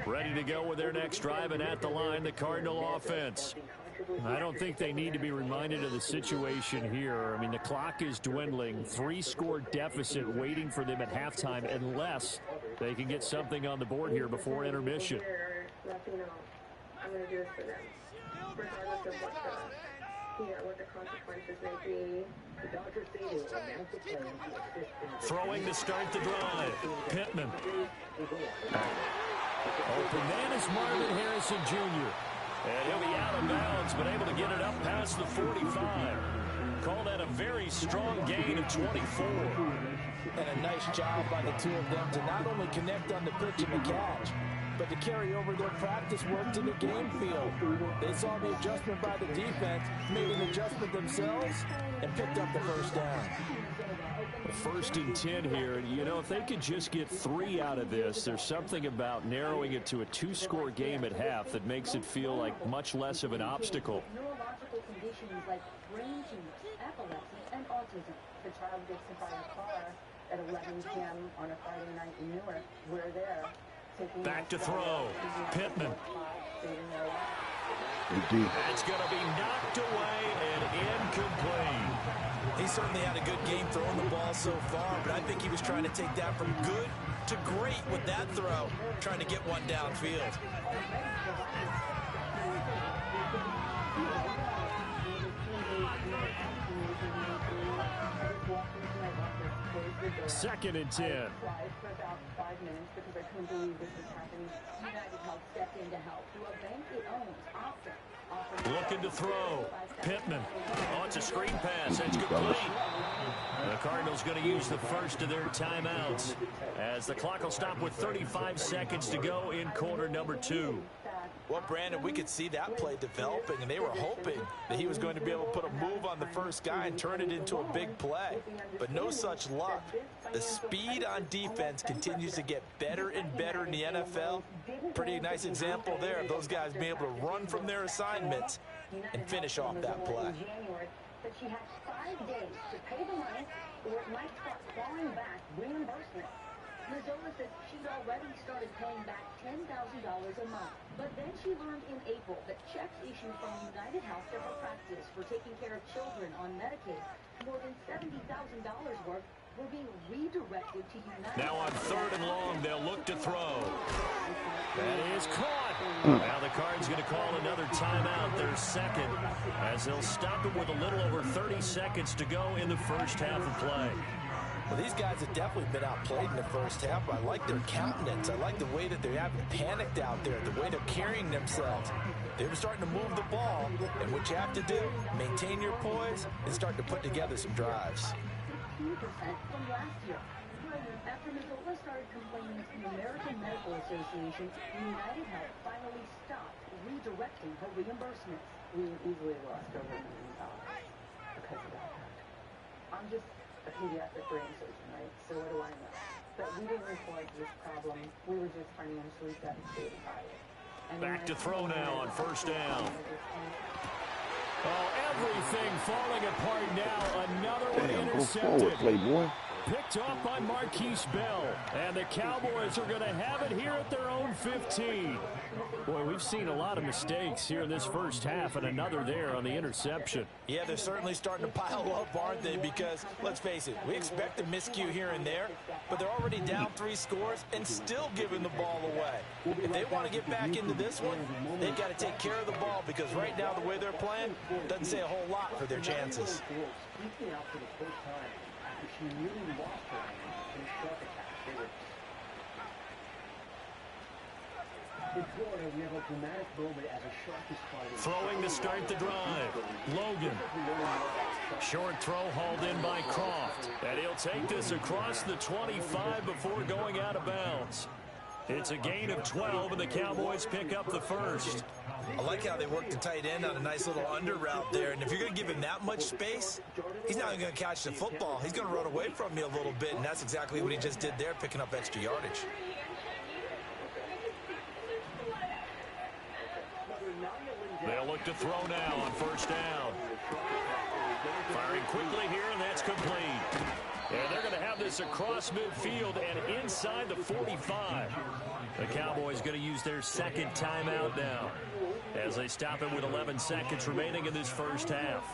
[SPEAKER 6] Ready to go with their next drive, and at the line, the Cardinal offense. I don't think they need to be reminded of the situation here. I mean, the clock is dwindling. 3-score deficit waiting for them at halftime unless they can get something on the board here before intermission.
[SPEAKER 2] I'm going to do this for them, regardless of what the consequences may be.
[SPEAKER 12] The Dodgers say they will announce the plan to assist in
[SPEAKER 6] throwing to start the drive. Pittman. Open man is Marvin Harrison Jr. And he'll be out of bounds, but able to get it up past the 45. Call that a very strong gain of 24.
[SPEAKER 7] And a nice job by the two of them to not only connect on the pitch and the catch, but to carry over their practice work to the game field. They saw the adjustment by the defense, made an adjustment themselves, and picked up the first down.
[SPEAKER 6] 1st and 10 here. You know, if they could just get 3 out of this, there's something about narrowing it to a 2-score game at half that makes it feel like much less of an obstacle.
[SPEAKER 2] Neurological conditions like brain tumors, epilepsy, and autism. The child gets hit by a car at 11 p.m. on a Friday night in Newark. We're there.
[SPEAKER 6] Back to throw. Pittman. It's going to be knocked away and incomplete.
[SPEAKER 7] He certainly had a good game throwing the ball so far, but I think he was trying to take that from good to great with that throw, trying to get one downfield.
[SPEAKER 13] Second and 10.
[SPEAKER 2] For about 5 minutes because I couldn't believe this was happening. United Health stepped in to help through a bank it owns, Optum.
[SPEAKER 6] Looking to throw. Pittman. Oh, it's a screen pass. That's complete. The Cardinals going to use the first of their timeouts as the clock will stop with 35 seconds to go in quarter number 2.
[SPEAKER 7] Well, Brandon, we could see that play developing, and they were hoping that he was going to be able to put a move on the first guy and turn it into a big play. But no such luck. The speed on defense continues to get better and better in the NFL. Pretty nice example there of those guys being able to run from their assignments and finish off that play.
[SPEAKER 2] But she had 5 days to pay the money or it might start clawing back reimbursement. Mazzola says she's already started paying back $10,000 a month. But then she learned in April that checks issued from United Health for practice for taking care of children on Medicaid, more than $70,000 worth, were being redirected to United.
[SPEAKER 6] Now on 3rd and long, they'll look to throw. That is caught. Now the Cards going to call another timeout, their second, as they'll stop it with a little over 30 seconds to go in the first half of play.
[SPEAKER 7] Well, these guys have definitely been outplayed in the first half. I like their countenance. I like the way that they haven't panicked out there, the way they're carrying themselves. They're starting to move the ball, and what you have to do, maintain your poise and start to put together some drives.
[SPEAKER 2] 15% from last year. After Mazzola started complaining to the American Medical Association, United Health finally stopped redirecting her reimbursements. We easily lost over $1 million because of that. I'm just a pediatric brain surgeon, right? So what do I know? But we didn't report this problem. We were just financially devastated by it. And
[SPEAKER 6] back to throw now on 1st down.
[SPEAKER 13] Oh, everything falling apart now. Another one
[SPEAKER 1] Damn,
[SPEAKER 13] intercepted.
[SPEAKER 1] go forward, playboy.
[SPEAKER 13] Picked off by Marquise Bell. And the Cowboys are going to have it here at their own 15. Boy, we've seen a lot of mistakes here in this first half, and another there on the interception.
[SPEAKER 7] Yeah, they're certainly starting to pile up, aren't they? Because, let's face it, we expect a miscue here and there, but they're already down 3 scores and still giving the ball away. If they want to get back into this one, they've got to take care of the ball, because right now the way they're playing doesn't say a whole lot for their chances.
[SPEAKER 12] She really lost her in a shark attack. In Florida, we have a dramatic moment as a shark is fighting.
[SPEAKER 6] Throwing to start the drive. Logan. Short throw hauled in by Croft. And he'll take this across the 25 before going out of bounds. It's a gain of 12, and the Cowboys pick up the first.
[SPEAKER 7] I like how they work the tight end on a nice little under route there. And if you're going to give him that much space, he's not even going to catch the football. He's going to run away from you a little bit, and that's exactly what he just did there, picking up extra yardage.
[SPEAKER 6] They'll look to throw now on 1st down. Firing quickly here, and that's complete. And they're going to have this across midfield and inside the 45. The Cowboys going to use their second timeout now as they stop it with 11 seconds remaining in this first half.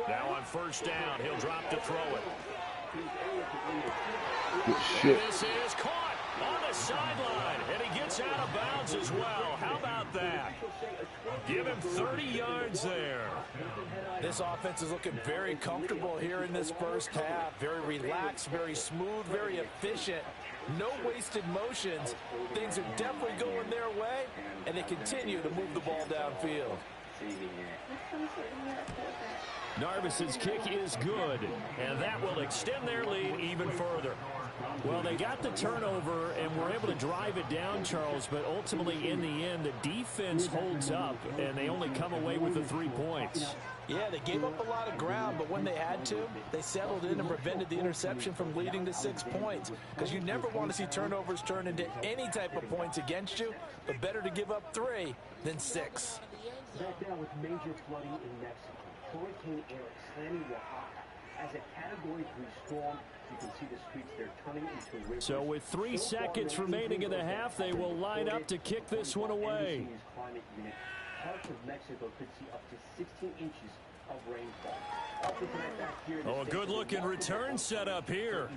[SPEAKER 6] Now on 1st down, he'll drop to throw it.
[SPEAKER 1] Good shit.
[SPEAKER 6] This is caught on the sideline, and he gets out of bounds as well. How about that? Give him 30 yards there.
[SPEAKER 7] This offense is looking very comfortable here in this first half. Very relaxed, very smooth, very efficient. No wasted motions. Things are definitely going their way, and they continue to move the ball downfield.
[SPEAKER 13] Narvis's kick is good,
[SPEAKER 6] and that will extend their lead even further.
[SPEAKER 13] Well, they got the turnover and were able to drive it down, Charles, but ultimately in the end, the defense holds up, and they only come away with the 3 points.
[SPEAKER 7] Yeah, they gave up a lot of ground, but when they had to, they settled in and prevented the interception from leading to 6 points. Because you never want to see turnovers turn into any type of points against you, but better to give up 3 than 6.
[SPEAKER 12] Back now with major flooding in Mexico. Hurricane Eric slamming Oaxaca. As a Category 3 storm, you can see the streets there turning into rivers.
[SPEAKER 13] So with 3 seconds remaining in the half, they will line up to kick this one away.
[SPEAKER 12] Parts of Mexico could see up to 16 inches of rainfall.
[SPEAKER 6] Oh, a good-looking return set up here.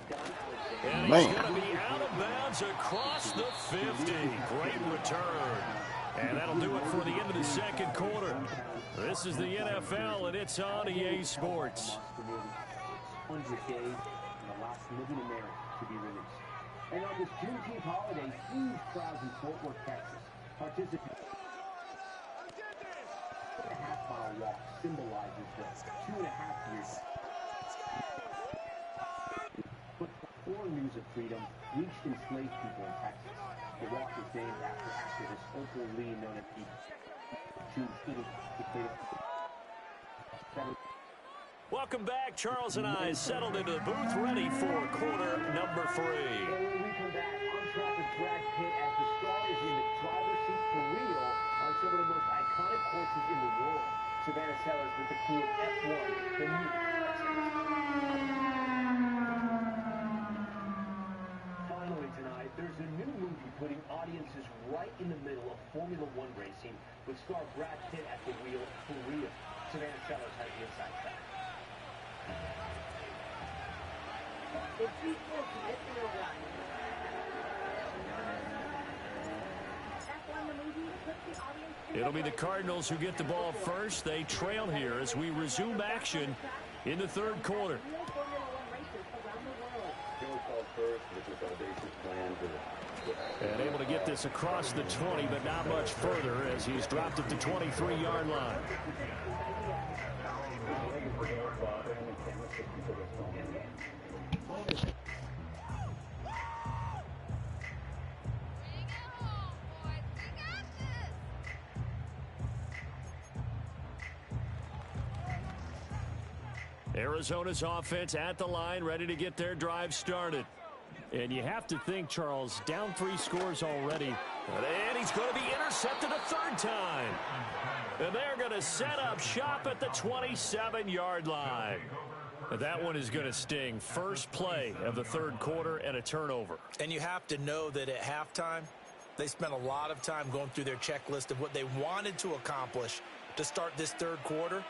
[SPEAKER 6] And
[SPEAKER 1] Man.
[SPEAKER 6] he's going to be out of bounds across the 50. Great return. And that'll do it for the end of the second quarter. This is the NFL, and it's on EA Sports.
[SPEAKER 12] 600 days and the last living American to be released. And on this Juneteenth holiday, huge crowds in Fort Worth, Texas participate. The half-mile walk symbolizes the 2.5 years. But before news of freedom reached enslaved people in Texas, the walk is named after activist Opal Lee, known as the Juneteenth.
[SPEAKER 6] Welcome back. Charles and I settled into the booth, ready for quarter number 3.
[SPEAKER 12] And when we come back, on track with Brad Pitt as the star is in the driver's seat for real on some of the most iconic courses in the world. Savannah Sellers with the crew of F1, the new Finally tonight, there's a new movie putting audiences right in the middle of Formula One racing with star Brad Pitt at the wheel for real. Savannah Sellers has the inside track.
[SPEAKER 6] It'll be the Cardinals who get the ball first. They trail here as we resume action in the third quarter. And able to get this across the 20, but not much further as he's dropped it to 23-yard line. Arizona's offense at the line, ready to get their drive started. And you have to think, Charles, down 3 scores already. And he's going to be intercepted a third time. And they're going to set up shop at the 27-yard line. That one is going to sting. First play of the third quarter and a turnover.
[SPEAKER 7] And you have to know that at halftime, they spent a lot of time going through their checklist of what they wanted to accomplish to start this third quarter.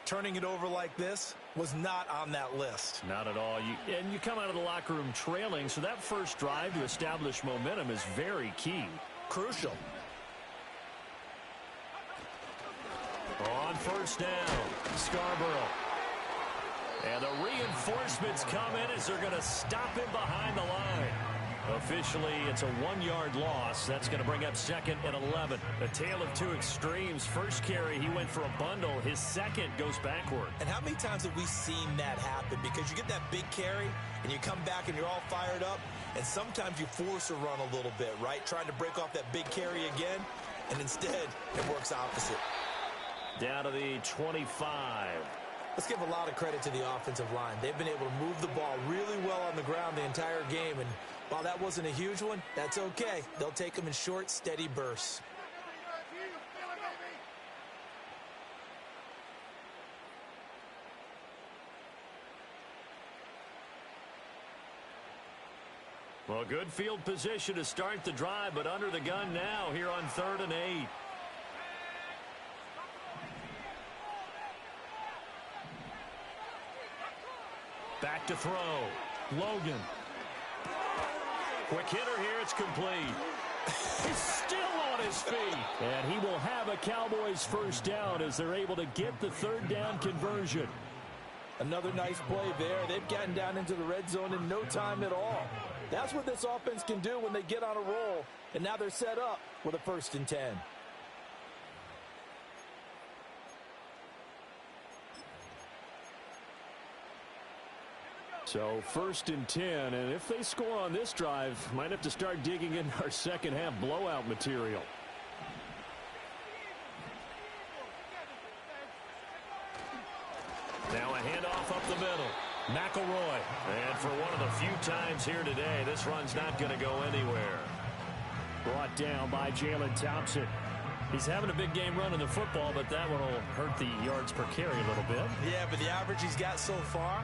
[SPEAKER 7] Turning it over like this was not on that list.
[SPEAKER 6] Not at all. And you come out of the locker room trailing, so that first drive to establish momentum is very key.
[SPEAKER 7] Crucial.
[SPEAKER 6] On first down, Scarborough. And the reinforcements come in as they're going to stop him behind the line. Officially, it's a 1-yard loss. That's going to bring up second and 11. A tale of two extremes. First carry, he went for a bundle. His second goes backward.
[SPEAKER 7] And how many times have we seen that happen? Because you get that big carry, and you come back and you're all fired up, and sometimes you force a run a little bit, right? Trying to break off that big carry again, and instead, it works opposite.
[SPEAKER 6] Down to the 25.
[SPEAKER 7] Let's give a lot of credit to the offensive line. They've been able to move the ball really well on the ground the entire game, and while that wasn't a huge one, that's okay. They'll take them in short, steady bursts.
[SPEAKER 6] Well, good field position to start the drive, but under the gun now here on 3rd and 8. Back to throw. Logan. Quick hitter here. It's complete. He's still on his feet. And he will have a Cowboys first down as they're able to get the 3rd down conversion.
[SPEAKER 7] Another nice play there. They've gotten down into the red zone in no time at all. That's what this offense can do when they get on a roll. And now they're set up with a 1st and 10.
[SPEAKER 6] So 1st and 10, and if they score on this drive, might have to start digging in our second half blowout material. Now a handoff up the middle. McElroy. And for one of the few times here today, this run's not going to go anywhere. Brought down by Jalen Thompson.
[SPEAKER 13] He's having a big game running the football, but that one will hurt the yards per carry a little bit.
[SPEAKER 7] Yeah, but the average he's got so far,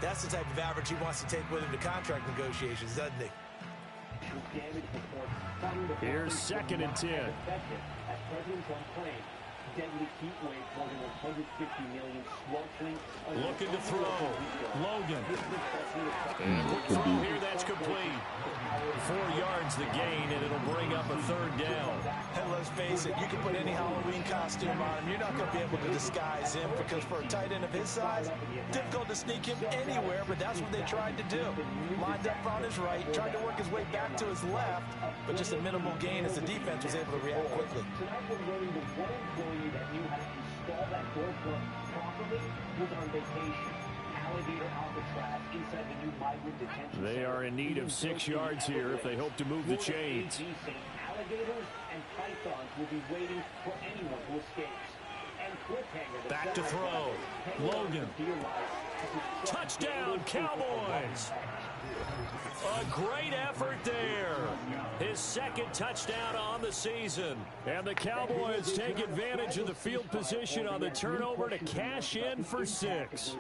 [SPEAKER 7] that's the type of average he wants to take with him to contract negotiations, doesn't he?
[SPEAKER 13] Here's 2nd and 10.
[SPEAKER 12] As President's One claimed, deadly heat wave more than 150 million sweltering.
[SPEAKER 13] Looking to throw. Logan. And quick throw here, that's complete. 4 yards the gain, and it'll bring up a 3rd down.
[SPEAKER 7] And let's face it, you can put any Halloween costume on him. You're not going to be able to disguise him because for a tight end of his size, difficult to sneak him anywhere, but that's what they tried to do. Lined up on his right, tried to work his way back to his left, but just a minimal gain as the defense was able to react quickly.
[SPEAKER 12] Tonight we're learning the one employee that knew how to install that door plug properly was on vacation. Alligator Alcatraz inside the new migrant detention.
[SPEAKER 13] They are in need of 6 yards here if they hope to move the chains.
[SPEAKER 12] Alligators and pythons will be waiting for anyone who escapes. And cliffhanger.
[SPEAKER 13] Back to throw. Logan. Touchdown, Cowboys. A great effort there. His 2nd touchdown on the season. And the Cowboys take advantage of the field position on the turnover to cash in for 6.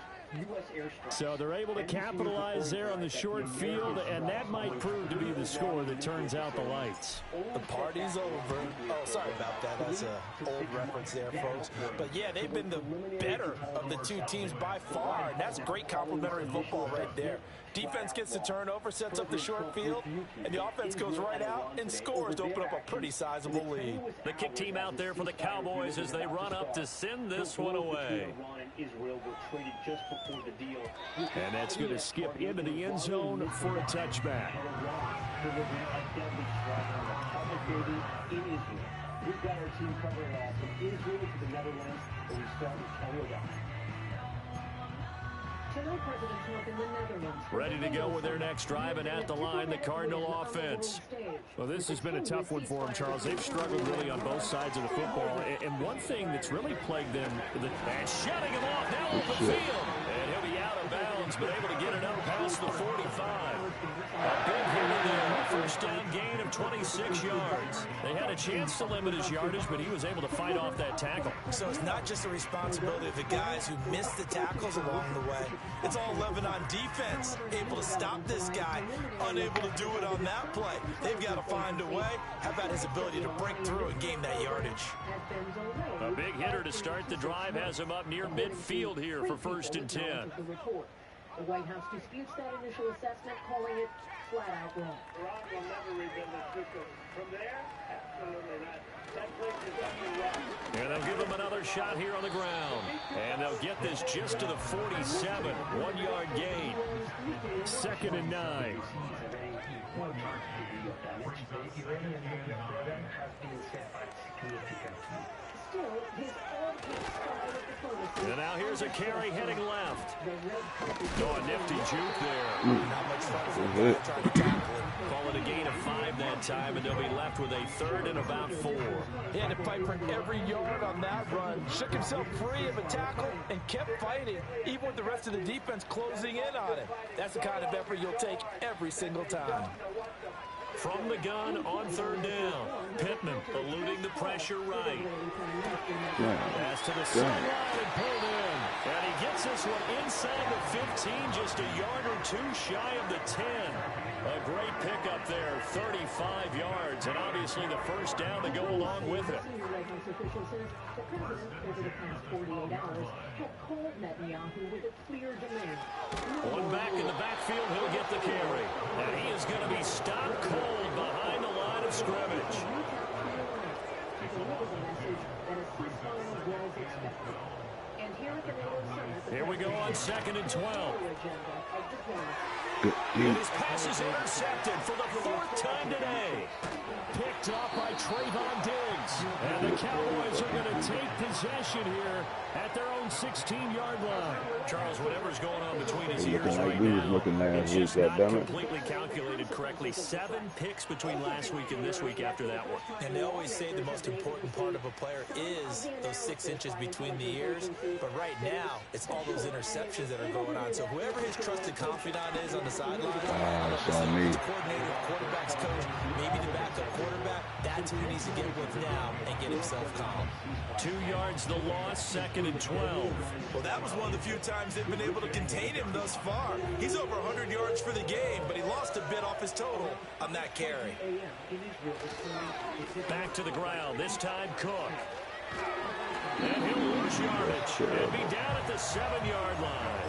[SPEAKER 13] So they're able to capitalize there on the short field, and that might prove to be the score that turns out the lights.
[SPEAKER 7] The party's over. Oh, sorry about that. That's an old reference there, folks. But, yeah, they've been the better of the 2 teams by far, and that's great complimentary football right there. Defense gets the turnover, sets up the short field, and the offense goes right out and scores to open up a pretty sizable lead.
[SPEAKER 13] The kick team out there for the Cowboys as they run up to send this one away. And that's going to skip into the end zone for a touchback.
[SPEAKER 12] We've got our team covering all from Israel to the Netherlands, where we start with Canada.
[SPEAKER 13] Ready to go with their next drive, and at the line, the Cardinal offense. Well, this has been a tough one for them, Charles. They've struggled really on both sides of the football. And one thing that's really plagued them, and shutting him off now open field. And he'll be out of bounds, but able to get it up past the 45. A big hit there, first down gain of 26 yards. They had a chance to limit his yardage, but he was able to fight off that tackle.
[SPEAKER 7] So it's not just the responsibility of the guys who missed the tackles along the way. It's all Lebanon defense, able to stop this guy, unable to do it on that play. They've got to find a way. How about his ability to break through and gain that yardage?
[SPEAKER 13] A big hitter to start the drive has him up near midfield here for 1st and 10.
[SPEAKER 11] The White House disputes that initial assessment, calling it flat out wrong.
[SPEAKER 4] Ron will never rebuild this system. From there, absolutely not. That place is definitely wrong.
[SPEAKER 13] And they'll give him another shot here on the ground. And they'll get this just to the 47. 1-yard gain. 2nd and 9. And now here's a carry heading left. Oh, a nifty juke there. Not much fun for him trying to tackle him. Call it a gain of 5 that time, and they'll be left with a 3rd and about 4.
[SPEAKER 7] He had to fight for every yard on that run. Shook himself free of a tackle and kept fighting, even with the rest of the defense closing in on him. That's the kind of effort you'll take every single time.
[SPEAKER 13] From the gun on 3rd down. Pittman eluding the pressure right. Pass to the sideline and pulled in. And he gets this one inside the 15, just a yard or 2 shy of the 10. A great pickup there, 35 yards, and obviously the first down to go along with it. One back in the backfield, he'll get the carry. And he is going to be stopped cold behind the line of scrimmage. Here we go on 2nd and 12. His pass is intercepted for the 4th time today. Picked off by Trayvon Diggs. And the Cowboys are going to take possession here at their own 16-yard line. Charles, whatever's going on between his ears right now, it's just not completely calculated correctly. 7 picks between last week and this week after that one.
[SPEAKER 7] And they always say the most important part of a player is those 6 inches between the ears. But right now, it's all those interceptions that are going on. So whoever his trusted confidant is on the sideline, the coordinator, quarterback's coach, maybe the backup quarterback, that That's who he needs to get with now and get himself calm.
[SPEAKER 6] 2 yards the loss, 2nd and 12.
[SPEAKER 7] Well, that was one of the few times they've been able to contain him thus far. He's over 100 yards for the game, but he lost a bit off his total on that carry.
[SPEAKER 6] Back to the ground, this time Cook. And he'll lose yardage and be down at the 7-yard line.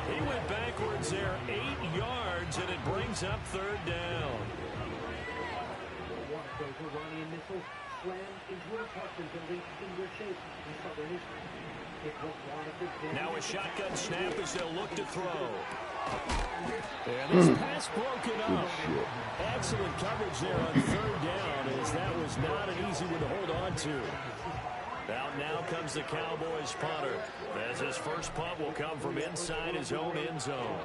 [SPEAKER 6] He went backwards there 8 yards, and it brings up 3rd down. Now a shotgun snap as they'll look to throw. And this pass broken up. Excellent coverage there on 3rd down, as that was not an easy one to hold on to. Out now comes the Cowboys punter, as his first punt will come from inside his own end zone.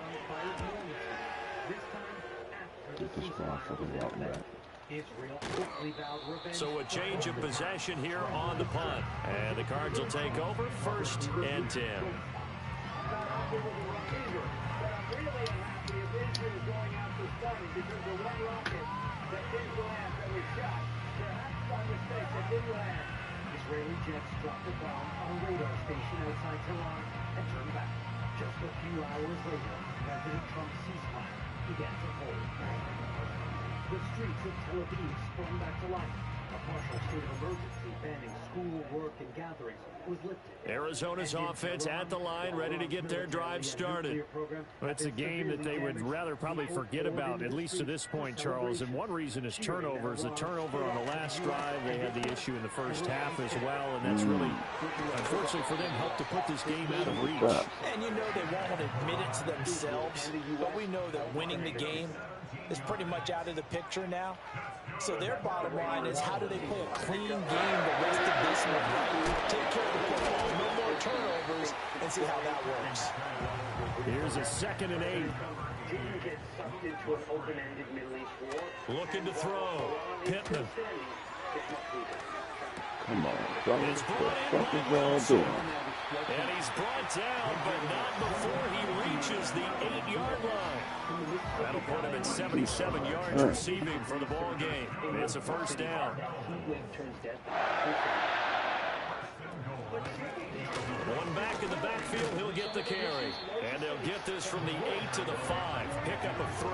[SPEAKER 1] Get this ball for the out back.
[SPEAKER 6] So a change of possession here on the punt. And the Cards will take over 1st and 10.
[SPEAKER 11] Israeli jets dropped a bomb on a radar station outside Tehran and turned back. Just a few hours later, President Trump's ceasefire began to hold. The streets of Tel Aviv sprung back to life. A partial state of emergency banning school, work, and gatherings was lifted.
[SPEAKER 6] Arizona's offense at the line, ready to get their drive started. Well, it's a game that they would rather probably forget about, at least to this point, Charles. And one reason is turnovers. The turnover on the last drive, they had the issue in the first half as well, and that's really, unfortunately for them, helped to put this game out of reach.
[SPEAKER 7] And you know they won't admit it to themselves, but we know that winning the game is pretty much out of the picture now. So their bottom line is, how do they play a clean game the rest of this month? Take care of the football, no more turnovers, and see how that works.
[SPEAKER 6] Here's a 2nd and 8. Looking to throw. Pittman.
[SPEAKER 1] Come on, fellas. What the fuck is y'all doing?
[SPEAKER 6] And he's brought down, but not before he reaches the 8-yard line. That'll put him at 77 yards receiving for the ball game. It's a 1st down. One back in the backfield, he'll get the carry. And they'll get this from the 8 to the 5. Pickup of 3.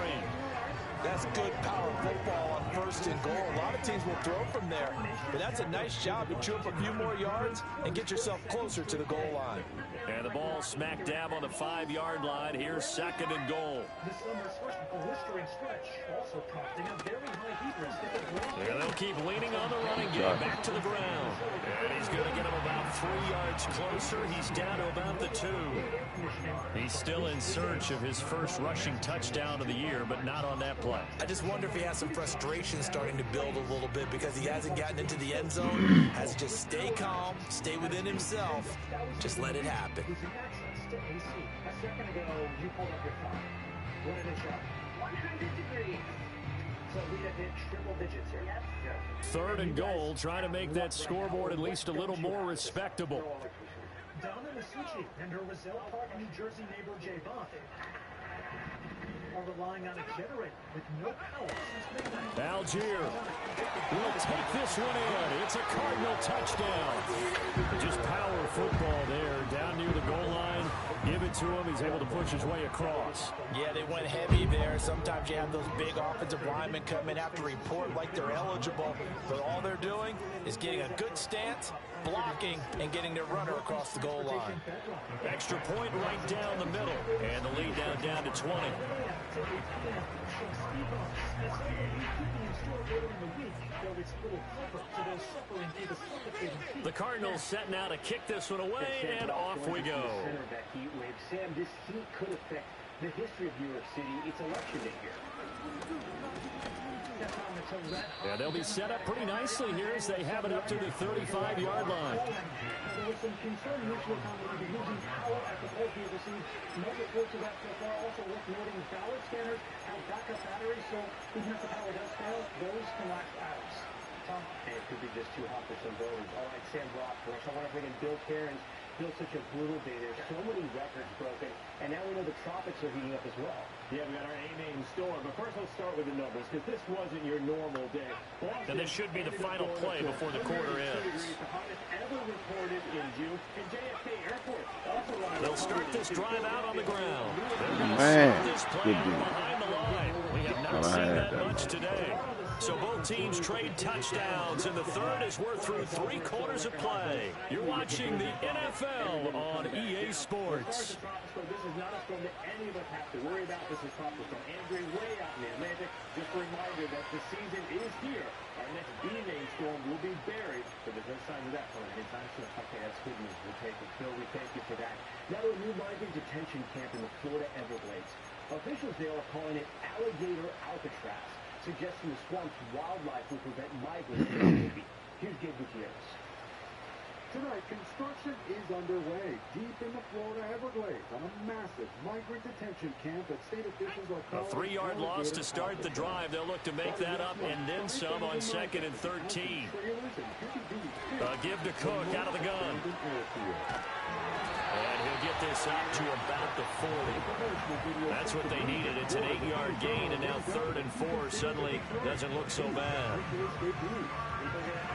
[SPEAKER 7] That's good power football on 1st and goal. A lot of teams will throw from there, but that's a nice job to chew up a few more yards and get yourself closer to the goal line.
[SPEAKER 6] And the ball smack dab on the 5-yard line. Here's 2nd and goal.
[SPEAKER 11] This summer's first blistering stretch, also prompting a very high heat risk.
[SPEAKER 6] And they'll keep leaning on the running game. Back to the ground. And he's going to get him about 3 yards closer. He's down to about the 2. He's still in search of his first rushing touchdown of the year, but not on that play.
[SPEAKER 7] I just wonder if he has some frustration starting to build a little bit because he hasn't gotten into the end zone. Has to just stay calm, stay within himself, just let it happen.
[SPEAKER 11] A second ago, you pulled up your phone. What did it show? 100 degrees. So we have hit triple digits here. Yes.
[SPEAKER 6] 3rd and goal, trying to make that scoreboard at least a little more respectable.
[SPEAKER 11] Donna Masucci and her Roselle Park, New Jersey neighbor Jay Bond are relying on a generator with no power since midnight.
[SPEAKER 6] Algier will take this one in. It's a Cardinal touchdown. Just power football there, down near the goal line. Give it to him. He's able to push his way across.
[SPEAKER 7] Yeah, they went heavy there. Sometimes you have those big offensive linemen come in after report like they're eligible, but all they're doing is getting a good stance, blocking, and getting their runner across the goal line.
[SPEAKER 6] Extra point right down the middle, and the lead down to 20. The Cardinals set now to kick this one away, and off we go.
[SPEAKER 12] Sam, this heat could affect the history of New York City. It's election day here.
[SPEAKER 6] Yeah, they'll be set up pretty nicely here as they have it up to the 35-yard line.
[SPEAKER 11] There was some concern initially about losing power at the polls we received. No reports of that so far. Also worth noting ballot scanners have backup batteries, so even if the power does fail, those can last hours.
[SPEAKER 12] It could be just too hot for some voters. All right, Sam Brock for us. I want to bring in Bill Cairns. Still such a brutal day. There's so many records broken, and now we know the tropics are heating up as well.
[SPEAKER 9] Yeah, we got our A-name storm, but first let's start with the numbers, because this wasn't your normal day. Boston,
[SPEAKER 13] and this should be the final play before the quarter ends.
[SPEAKER 9] The hottest ever recorded in June, and JFK Airport also
[SPEAKER 13] they'll start this drive out on the ground.
[SPEAKER 1] Man,
[SPEAKER 13] this play behind the line. We have not seen that much today. So both teams trade touchdowns, and the third as we're through 3 quarters of play. You're watching the NFL on EA Sports.
[SPEAKER 9] This is not a storm that any of us have to worry about. This is Tropical Storm Andre way out in the Atlantic. Just a reminder that the season is here. Our next B-name storm will be buried, but there's no sign of that coming anytime soon.
[SPEAKER 12] Okay, that's good news. We'll take it. Phil, we thank you for that. Now a new migrant detention camp in the Florida Everglades. Officials there are calling it Alligator Alcatraz, suggesting the swamp's wildlife will prevent migrants from escaping. Here's Gabe Gutierrez.
[SPEAKER 9] Tonight, construction is underway deep in the Florida Everglades on a massive migrant detention camp that state officials are calling
[SPEAKER 13] a 3-yard loss to start the drive. They'll look to make that up and then some on 2nd and 13. Give to Cook out of the gun. And he'll get this out to about the 40. That's what they needed. It's an 8-yard gain, and now 3rd and 4 suddenly doesn't look so bad.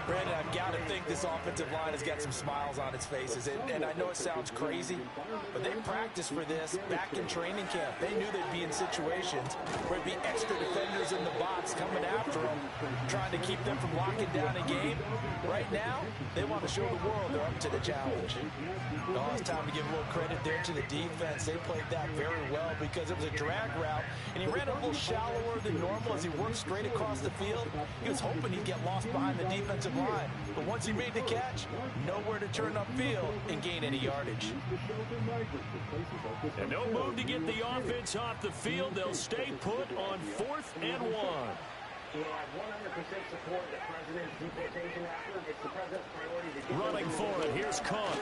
[SPEAKER 7] Brandon, I've got to think this offensive line has got some smiles on its faces. And I know it sounds crazy, but they practiced for this back in training camp. They knew they'd be in situations where it'd be extra defenders in the box coming after them, trying to keep them from locking down a game. Right now, they want to show the world they're up to the challenge. Oh, it's time to give a little credit there to the defense. They played that very well because it was a drag route, and he ran a little shallower than normal as he worked straight across the field. He was hoping he'd get lost behind the defensive line, but once he made the catch, nowhere to turn upfield and gain any yardage.
[SPEAKER 13] And no move to get the offense off the field. They'll stay put on 4th and 1.
[SPEAKER 12] Yeah, 100% support the president's deportation effort. It's the president's priority to get
[SPEAKER 13] running for it. Here's Cook.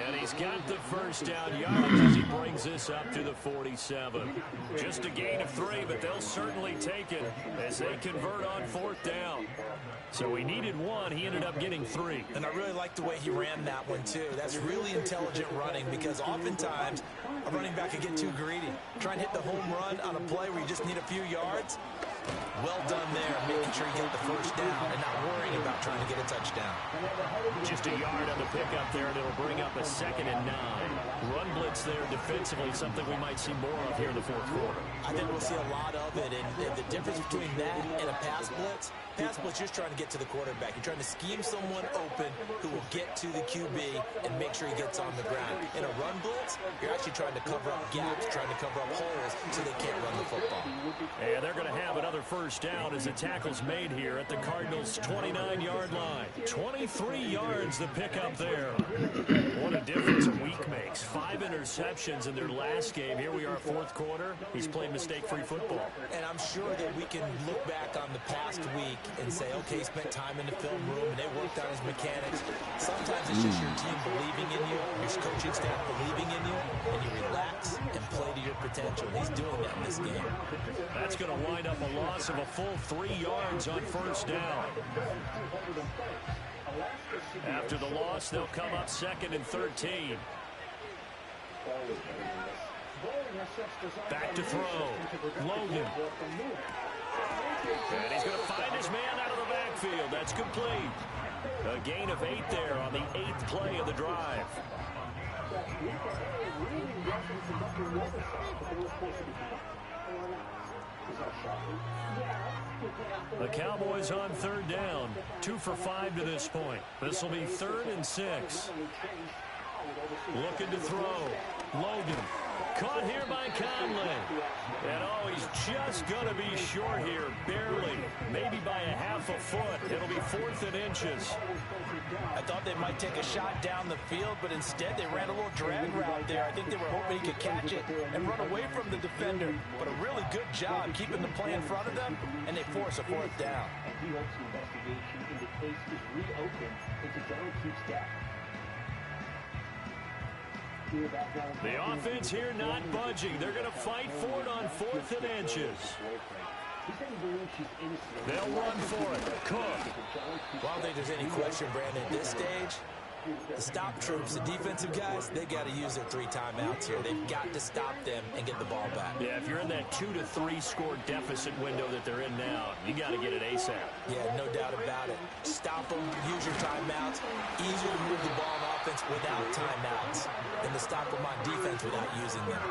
[SPEAKER 13] And he's got the first down yardage as he brings this up to the 47. Just a gain of 3, but they'll certainly take it as they convert on 4th down. So he needed 1. He ended up getting 3.
[SPEAKER 7] And I really like the way he ran that one, too. That's really intelligent running because oftentimes a running back can get too greedy. Try and hit the home run on a play where you just need a few yards. Well done there, making sure you get the first down and not worrying about trying to get a touchdown.
[SPEAKER 13] Just a yard on the pickup there, and it'll bring up a 2nd and 9. Run blitz there defensively, something we might see more of here in the 4th quarter.
[SPEAKER 7] I think we'll see a lot of it, and the difference between that and a pass blitz, you're just trying to get to the quarterback. You're trying to scheme someone open who will get to the QB and make sure he gets on the ground. In a run blitz, you're actually trying to cover up gaps, trying to cover up holes so they can't run the football.
[SPEAKER 13] And they're going to have another first down as the tackle's made here at the Cardinals' 29-yard line. 23 yards the pickup there. What a difference a week makes. 5 interceptions in their last game. Here we are, 4th quarter. He's played mistake-free football.
[SPEAKER 7] And I'm sure that we can look back on the past week and say, okay, he spent time in the film room and they worked on his mechanics. Sometimes it's just your team believing in you, your coaching staff believing in you, and you relax and play to your potential. He's doing that in this game.
[SPEAKER 13] That's going to wind up a loss of a full 3 yards on first down. After the loss, they'll come up 2nd and 13. Back to throw. Logan. And he's going to find his man out of the backfield. That's complete. A gain of 8 there on the 8th play of the drive. The Cowboys on 3rd down. 2 for 5 to this point. This will be 3rd and 6. Looking to throw. Logan. Caught here by Conley. And he's just going to be short here, barely. Maybe by a half a foot. It'll be 4th and inches.
[SPEAKER 7] I thought they might take a shot down the field, but instead they ran a little drag route there. I think they were hoping he could catch it and run away from the defender. But a really good job keeping the play in front of them, and they force a 4th down.
[SPEAKER 12] And he hopes the investigation in the case is reopened into John Keith's death.
[SPEAKER 13] The offense here not budging. They're going to fight for it on 4th and inches. They'll run for it. Cook.
[SPEAKER 7] Well, I don't think there's any question, Brandon, at this stage, The stop troops, the defensive guys, they got to use their 3 timeouts here. They've got to stop them and get the ball back.
[SPEAKER 6] Yeah, if you're in that 2 to 3 score deficit window that they're in now, you got to get it ASAP.
[SPEAKER 7] Yeah, no doubt about it. Stop them, use your timeouts. Easier to move the ball on offense without timeouts than to stop them on defense without using them.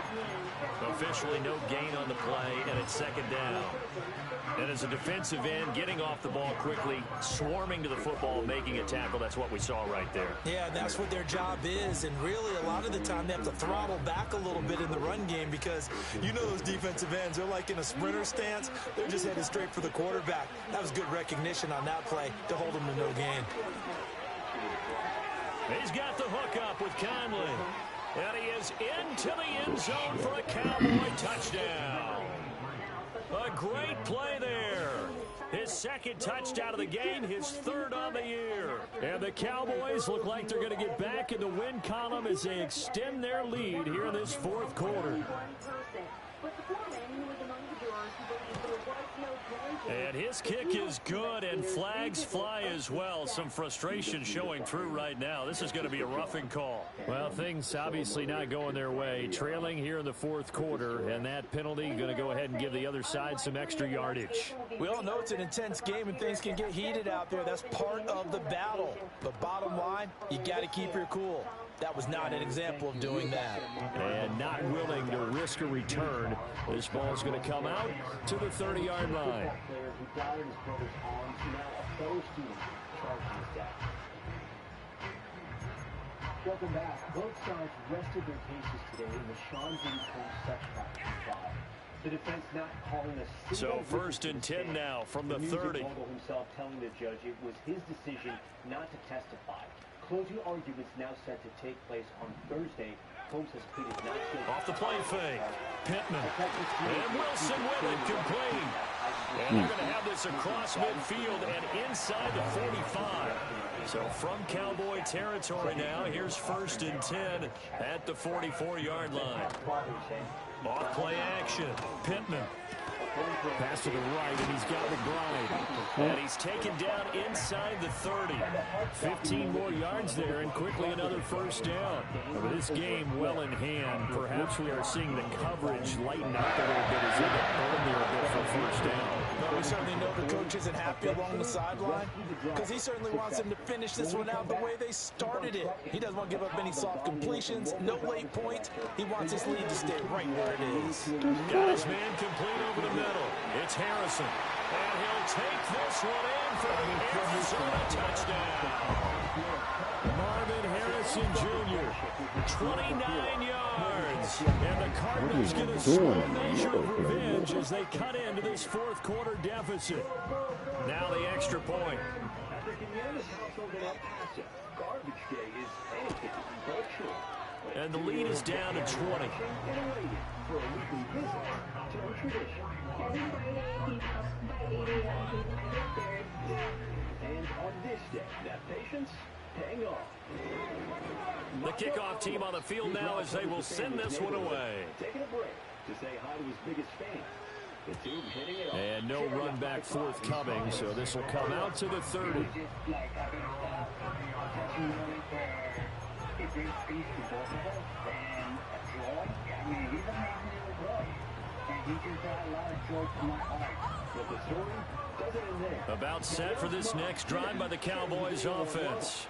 [SPEAKER 6] Officially no gain on the play, and it's second down. And as a defensive end, getting off the ball quickly, swarming to the football, making a tackle, that's what we saw right there.
[SPEAKER 7] Yeah, that's what their job is, and really a lot of the time they have to throttle back a little bit in the run game because you know those defensive ends, they're like in a sprinter stance. They're just headed straight for the quarterback. That was good recognition on that play to hold them to no gain.
[SPEAKER 6] He's got the hook up with Conley. And he is into the end zone for a Cowboy touchdown. A great play there. His second touchdown of the game, his third on the year. And the Cowboys look like they're going to get back in the win column as they extend their lead here in this fourth quarter. And his kick is good, and flags fly as well. Some frustration showing through right now. This is going to be a roughing call.
[SPEAKER 13] Well, things obviously not going their way. Trailing here in the fourth quarter, and that penalty going to go ahead and give the other side some extra yardage.
[SPEAKER 7] We all know it's an intense game and things can get heated out there. That's part of the battle. But bottom line, you got to keep your cool. That was not an example of doing that.
[SPEAKER 13] And not willing to risk a return. This ball's going to come out to the 30-yard line.
[SPEAKER 12] Welcome back. Both sides rested their cases today in the Sean Lee sex practice trial. The defense not calling a
[SPEAKER 6] so first and 10 now from the 30.
[SPEAKER 12] Himself telling the judge it was his decision not to testify. Closing arguments now set to take place on Thursday. Holmes has pleaded not guilty.
[SPEAKER 6] Off the play fake. Pittman. And Wilson with it, complete. And they're going to have this across midfield and inside the 45. So from Cowboy territory now, here's first and 10 at the 44-yard line. Off play action. Pittman.
[SPEAKER 13] Pass to the right, and he's got the glide.
[SPEAKER 6] And he's taken down inside the 30. 15 more yards there, and quickly another first down.
[SPEAKER 13] With this game well in hand, perhaps we are seeing the coverage lighten up a little bit as they get burned there a bit for first down.
[SPEAKER 7] But we certainly know the coach isn't happy along the sideline because he certainly wants them to finish this one out the way they started it. He doesn't want to give up any soft completions, no late points. He wants his lead to stay right where it is.
[SPEAKER 6] Got his man complete over the middle. It's Harrison. And he'll take this one in for the Arizona touchdown.
[SPEAKER 13] Marvin Harrison Jr., 29 yards. And the Cardinals get a small measure of revenge as they cut into this fourth quarter deficit. Now the extra point. And the lead is down to 20.
[SPEAKER 12] And on this day, that patience paying off.
[SPEAKER 6] The kickoff team on the field now as they will send this one away.
[SPEAKER 12] Taking a break to say hi to his biggest fan.
[SPEAKER 13] And no run back forthcoming, so this will come out to the 30.
[SPEAKER 6] About set for this next drive by the Cowboys offense.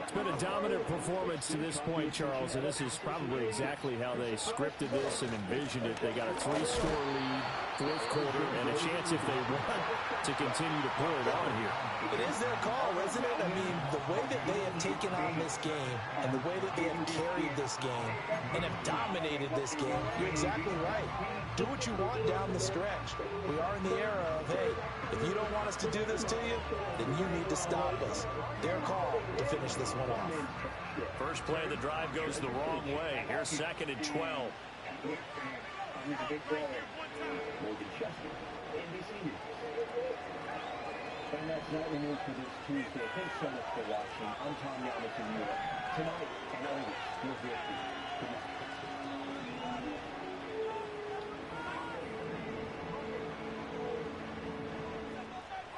[SPEAKER 13] It's been a dominant performance to this point, Charles, and this is probably exactly how they scripted this and envisioned it. They got a 3-score lead, fourth quarter, and a chance if they want to continue to pull it on here.
[SPEAKER 7] It is their call, isn't it? I mean, the way that they have taken on this game and the way that they have carried this game and have dominated this game, you're exactly right. Do what you want down the stretch. We are in the era of, hey, if you don't want us to do this to you, then you need to stop us. Their call to finish this one off.
[SPEAKER 6] First play of the drive goes the wrong way. Here's second and 12.
[SPEAKER 12] And that's not renewed for this Tuesday. Thanks so much for watching. I'm Tom Yamas in New York. Tonight and always, we're here for you. Good night.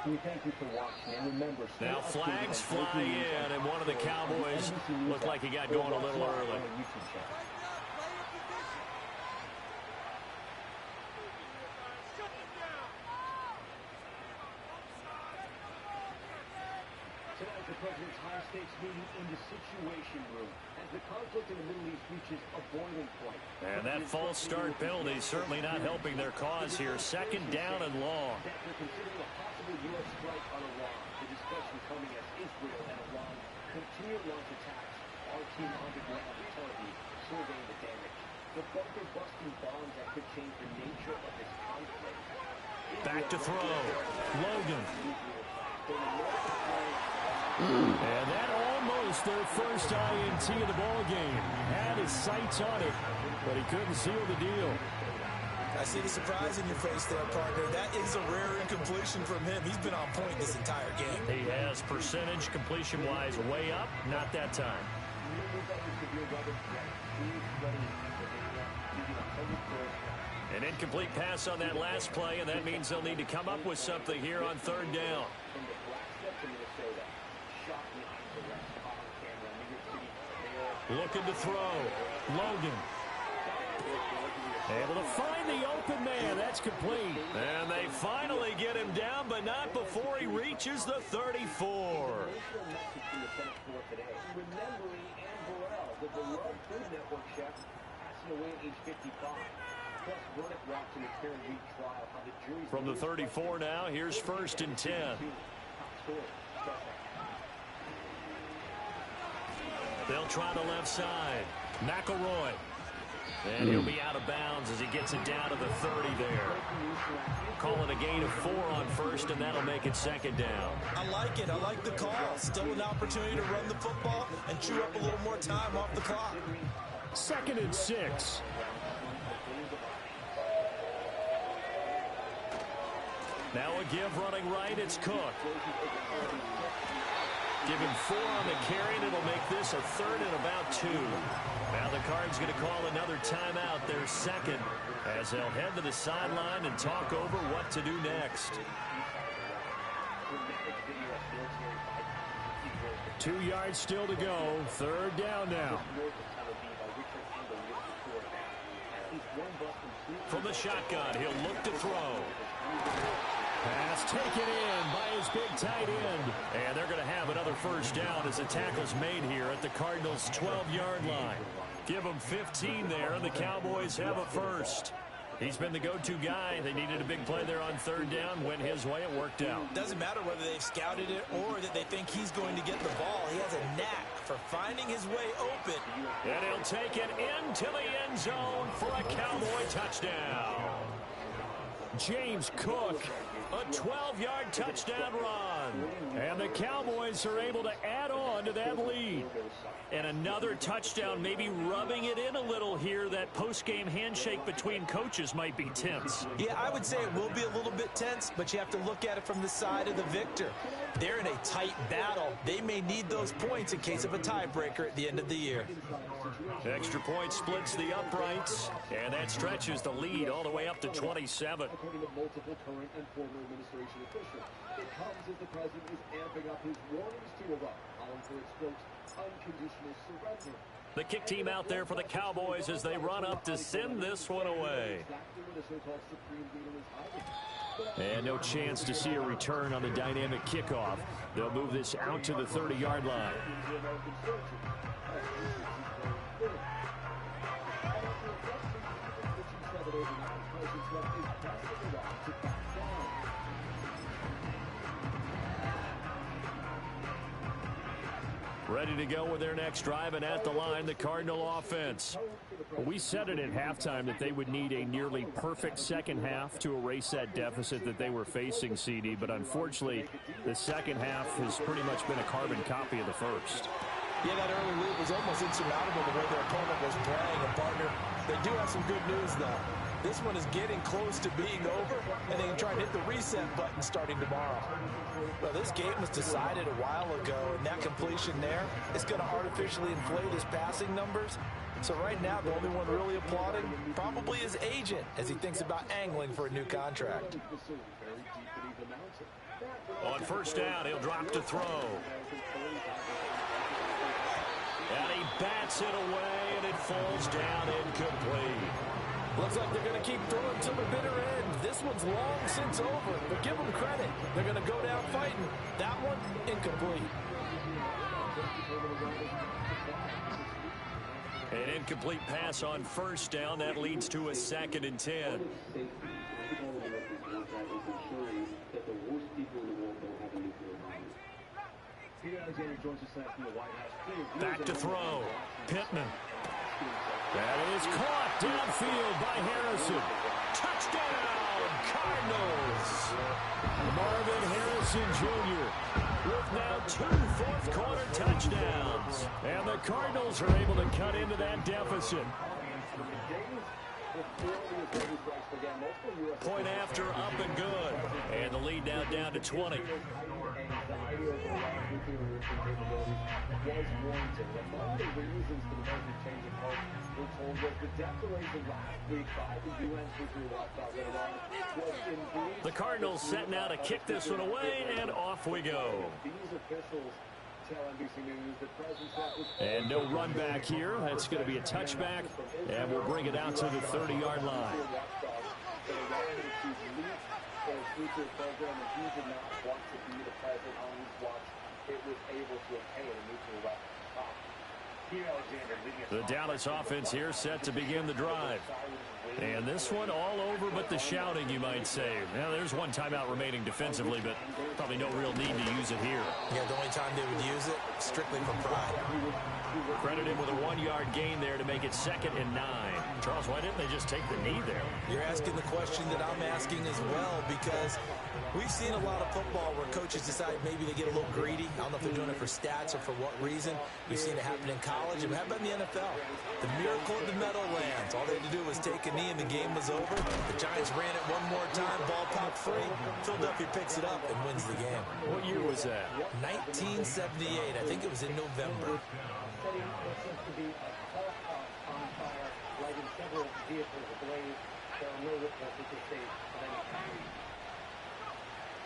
[SPEAKER 12] We thank you for watching, and remember,
[SPEAKER 13] now flags fly in, and one of the Cowboys looked like he got going a little early.
[SPEAKER 12] Tonight, the President's high-stakes meeting in the Situation Room as the conflict in the Middle East reaches a boiling point.
[SPEAKER 13] And that false start penalty certainly not helping their cause here. Second down and long.
[SPEAKER 12] They're considering a possible U.S. strike on Iran. The discussion coming as Israel and Iran continue to launch attacks. Our team on the ground in Tel Aviv surveying the damage. The bunker-busting bombs that could change the nature of this conflict.
[SPEAKER 13] Back to throw. Logan. And that almost their first INT of the ball game. Had his sights on it, but he couldn't seal the deal.
[SPEAKER 7] I see the surprise in your face there, partner. That is a rare incompletion from him. He's been on point this entire game.
[SPEAKER 13] He has percentage completion-wise way up, not that time. An incomplete pass on that last play, and that means they'll need to come up with something here on third down. Looking to throw. Logan. Able to find the open man. That's complete. And they finally get him down, but not before he reaches the 34. From the 34 now, here's first and 10. They'll try the left side. McElroy. And he'll be out of bounds as he gets it down to the 30 there. Calling a gain of 4 on first, and that'll make it second down.
[SPEAKER 7] I like it. I like the call. Still an opportunity to run the football and chew up a little more time off the clock.
[SPEAKER 13] Second and 6. Now a give running right. It's Cook. Give him 4 on the carry, and it'll make this a third and about 2. Now the Cards going to call another timeout, their second, as they'll head to the sideline and talk over what to do next. 2 yards still to go. Third down now. From the shotgun, he'll look to throw. Pass taken in by his big tight end. And they're going to have another first down as the tackle's made here at the Cardinals' 12-yard line. Give them 15 there, and the Cowboys have a first. He's been the go-to guy. They needed a big play there on third down. Went his way. It worked out.
[SPEAKER 7] Doesn't matter whether they've scouted it or that they think he's going to get the ball. He has a knack for finding his way open.
[SPEAKER 13] And he'll take it into the end zone for a Cowboy touchdown. James Cook, a 12-yard touchdown run. And the Cowboys are able to add on to that lead. And another touchdown, maybe rubbing it in a little here. That post-game handshake between coaches might be tense.
[SPEAKER 7] Yeah, I would say it will be a little bit tense, but you have to look at it from the side of the victor. They're in a tight battle. They may need those points in case of a tiebreaker at the end of the year.
[SPEAKER 13] Extra point splits the uprights, and that stretches the lead all the way up to 27.
[SPEAKER 9] According to multiple current and former administration officials, it comes as the president is amping up his warnings to Iran, calling for its, quote, unconditional surrender.
[SPEAKER 13] The kick team out there for the Cowboys as they run up to send this one away. And no chance to see a return on the dynamic kickoff. They'll move this out to the 30-yard line. Ready to go with their next drive, and at the line, the Cardinal offense. We said it at halftime that they would need a nearly perfect second half to erase that deficit that they were facing, CD, but unfortunately, the second half has pretty much been a carbon copy of the first.
[SPEAKER 7] Yeah, that early lead was almost insurmountable the way their opponent was playing. And partner, they do have some good news, though. This one is getting close to being over, and they can try and hit the reset button starting tomorrow. Well, this game was decided a while ago, and that completion there is going to artificially inflate his passing numbers. So right now, the only one really applauding probably his agent as he thinks about angling for a new contract.
[SPEAKER 6] On first down, he'll drop to throw. And he bats it away, and it falls down incomplete.
[SPEAKER 7] Looks like they're going to keep throwing till the bitter end. This one's long since over, but give them credit. They're going to go down fighting. That one, incomplete.
[SPEAKER 6] An incomplete pass on first down. That leads to a 2nd and 10.
[SPEAKER 13] Back to throw. Pittman. That is caught downfield by Harrison. Touchdown, Cardinals. Marvin Harrison Jr. with now 2 fourth-quarter touchdowns. And the Cardinals are able to cut into that deficit.
[SPEAKER 6] Point after, up and good. And the lead now down to 20. The Cardinals setting out to kick this one away, and off we go. And no run back here. That's going to be a touchback, and we'll bring it out to the 30-yard line. The Dallas offense here set to begin the drive. And this one all over but the shouting, you might say. Now, there's one timeout remaining defensively, but probably no real need to use it here.
[SPEAKER 7] Yeah, the only time they would use it, strictly for pride.
[SPEAKER 6] Credit him with a 1-yard gain there to make it 2nd and 9. Charles, why didn't they just take the knee there?
[SPEAKER 7] You're asking the question that I'm asking as well, because we've seen a lot of football where coaches decide maybe they get a little greedy. I don't know if they're doing it for stats or for what reason. We've seen it happen in college, and how about in the NFL? The miracle of the Meadowlands. All they had to do was take a knee, and the game was over. The Giants ran it one more time, ball popped free. Philadelphia picks it up and wins the game.
[SPEAKER 6] What year was that?
[SPEAKER 7] 1978. I think it was in November.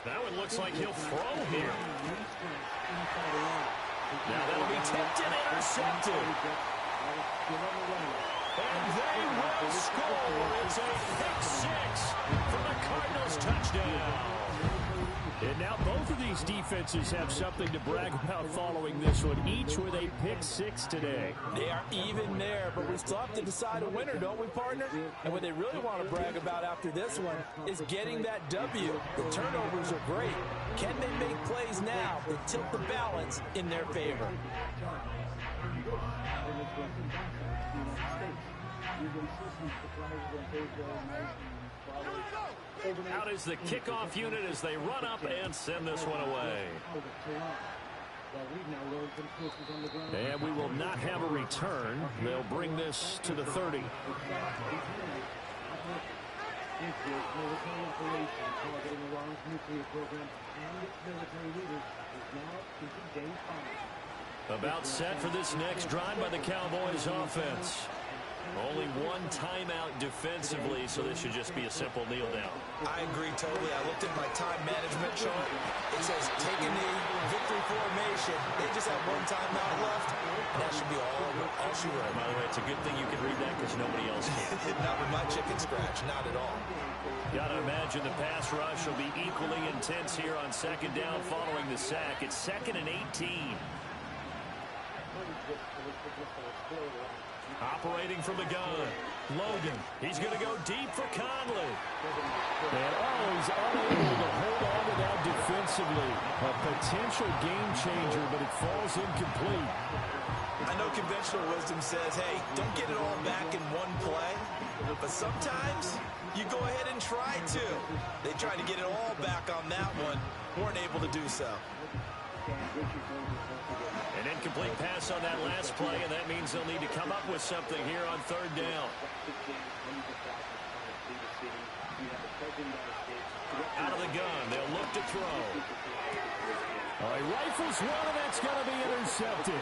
[SPEAKER 6] That one looks like he'll throw here. Now that'll be tipped and intercepted. And they will score. It's a pick 6 for the Cardinals touchdown. And now both of these defenses have something to brag about following this one, each with a pick 6 today.
[SPEAKER 7] They are even there, but we still have to decide a winner, don't we, partner? And what they really want to brag about after this one is getting that W. The turnovers are great. Can they make plays now that tilt the balance in their favor?
[SPEAKER 6] Out is the kickoff unit as they run up and send this one away.
[SPEAKER 13] And we will not have a return. They'll bring this to the 30. About set for this next drive by the Cowboys offense. Only one timeout defensively, so this should just be a simple kneel down.
[SPEAKER 7] I agree totally. I looked at my time management chart. It says take a knee, victory formation. They just have one timeout left, and that should be all she wrote.
[SPEAKER 6] By the way, it's a good thing you can read that because nobody else can.
[SPEAKER 7] Not with my chicken scratch, not at all.
[SPEAKER 6] Got to imagine the pass rush will be equally intense here on 2nd down following the sack. It's 2nd and 18. Operating from the gun, Logan. He's going to go deep for Conley.
[SPEAKER 13] And he's unable to hold on to that defensively. A potential game changer, but it falls incomplete.
[SPEAKER 7] I know conventional wisdom says, hey, don't get it all back in one play. But sometimes you go ahead and try to. They tried to get it all back on that one. Weren't able to do so.
[SPEAKER 6] An incomplete pass on that last play, and that means they'll need to come up with something here on 3rd down. Out of the gun, they'll look to throw. Oh, he rifles one, and that's going to be intercepted.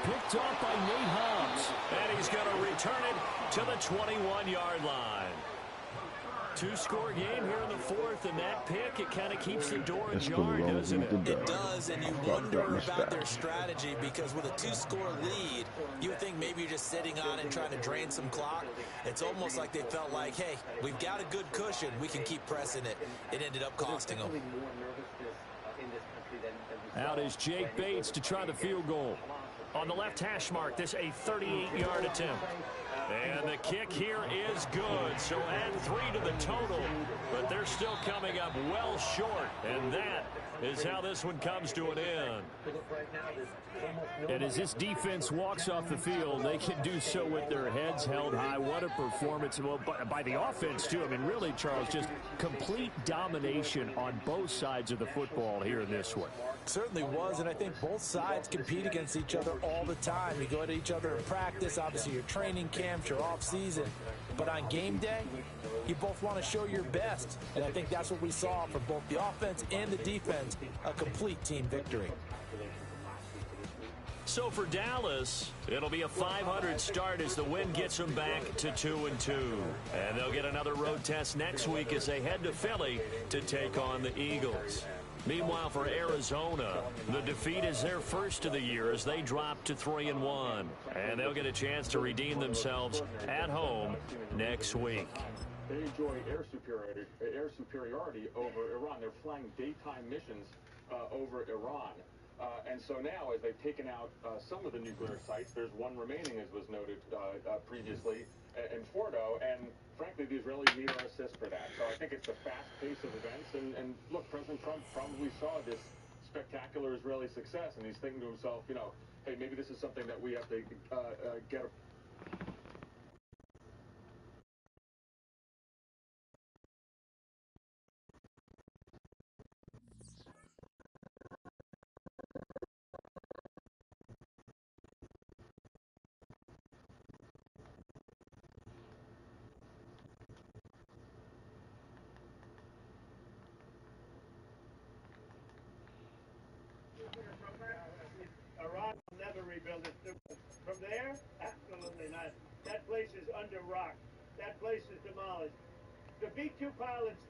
[SPEAKER 6] Picked off by Nate Hobbs. And he's going to return it to the 21-yard line. Two-score game here in the fourth, and that pick, it kind of keeps the door ajar, doesn't it?
[SPEAKER 7] It does, and you wonder about their strategy, because with a two-score lead, you would think maybe you're just sitting on it and trying to drain some clock. It's almost like they felt like, hey, we've got a good cushion. We can keep pressing it. It ended up costing them.
[SPEAKER 13] Out is Jake Bates to try the field goal. On the left hash mark, this a 38-yard attempt. And the kick here is good, so add 3 to the total, but they're still coming up well short, and that is how this one comes to an end. And as this defense walks off the field, they can do so with their heads held high. What a performance. Well, by the offense, too. I mean, really, Charles, just complete domination on both sides of the football here in this one.
[SPEAKER 7] Certainly was, and I think both sides compete against each other all the time. You go at each other in practice, obviously your training camps, your off-season, but on game day, you both want to show your best, and I think that's what we saw from both the offense and the defense, a complete team victory.
[SPEAKER 6] So for Dallas, it'll be a 500 start as the win gets them back to 2-2. And they'll get another road test next week as they head to Philly to take on the Eagles. Meanwhile, for Arizona, the defeat is their first of the year as they drop to 3-1. And they'll get a chance to redeem themselves at home next week.
[SPEAKER 14] They enjoy air superiority over Iran. They're flying daytime missions over Iran. And so now, as they've taken out some of the nuclear sites, there's one remaining, as was noted previously, in Fordo, and frankly, the Israelis need our assist for that. So I think it's the fast pace of events, and look, President Trump probably saw this spectacular Israeli success, and he's thinking to himself, you know, hey, maybe this is something that we have to get a...
[SPEAKER 10] Iran will never rebuild it. From there, absolutely not. That place is under rock. That place is demolished. The B-2 pilots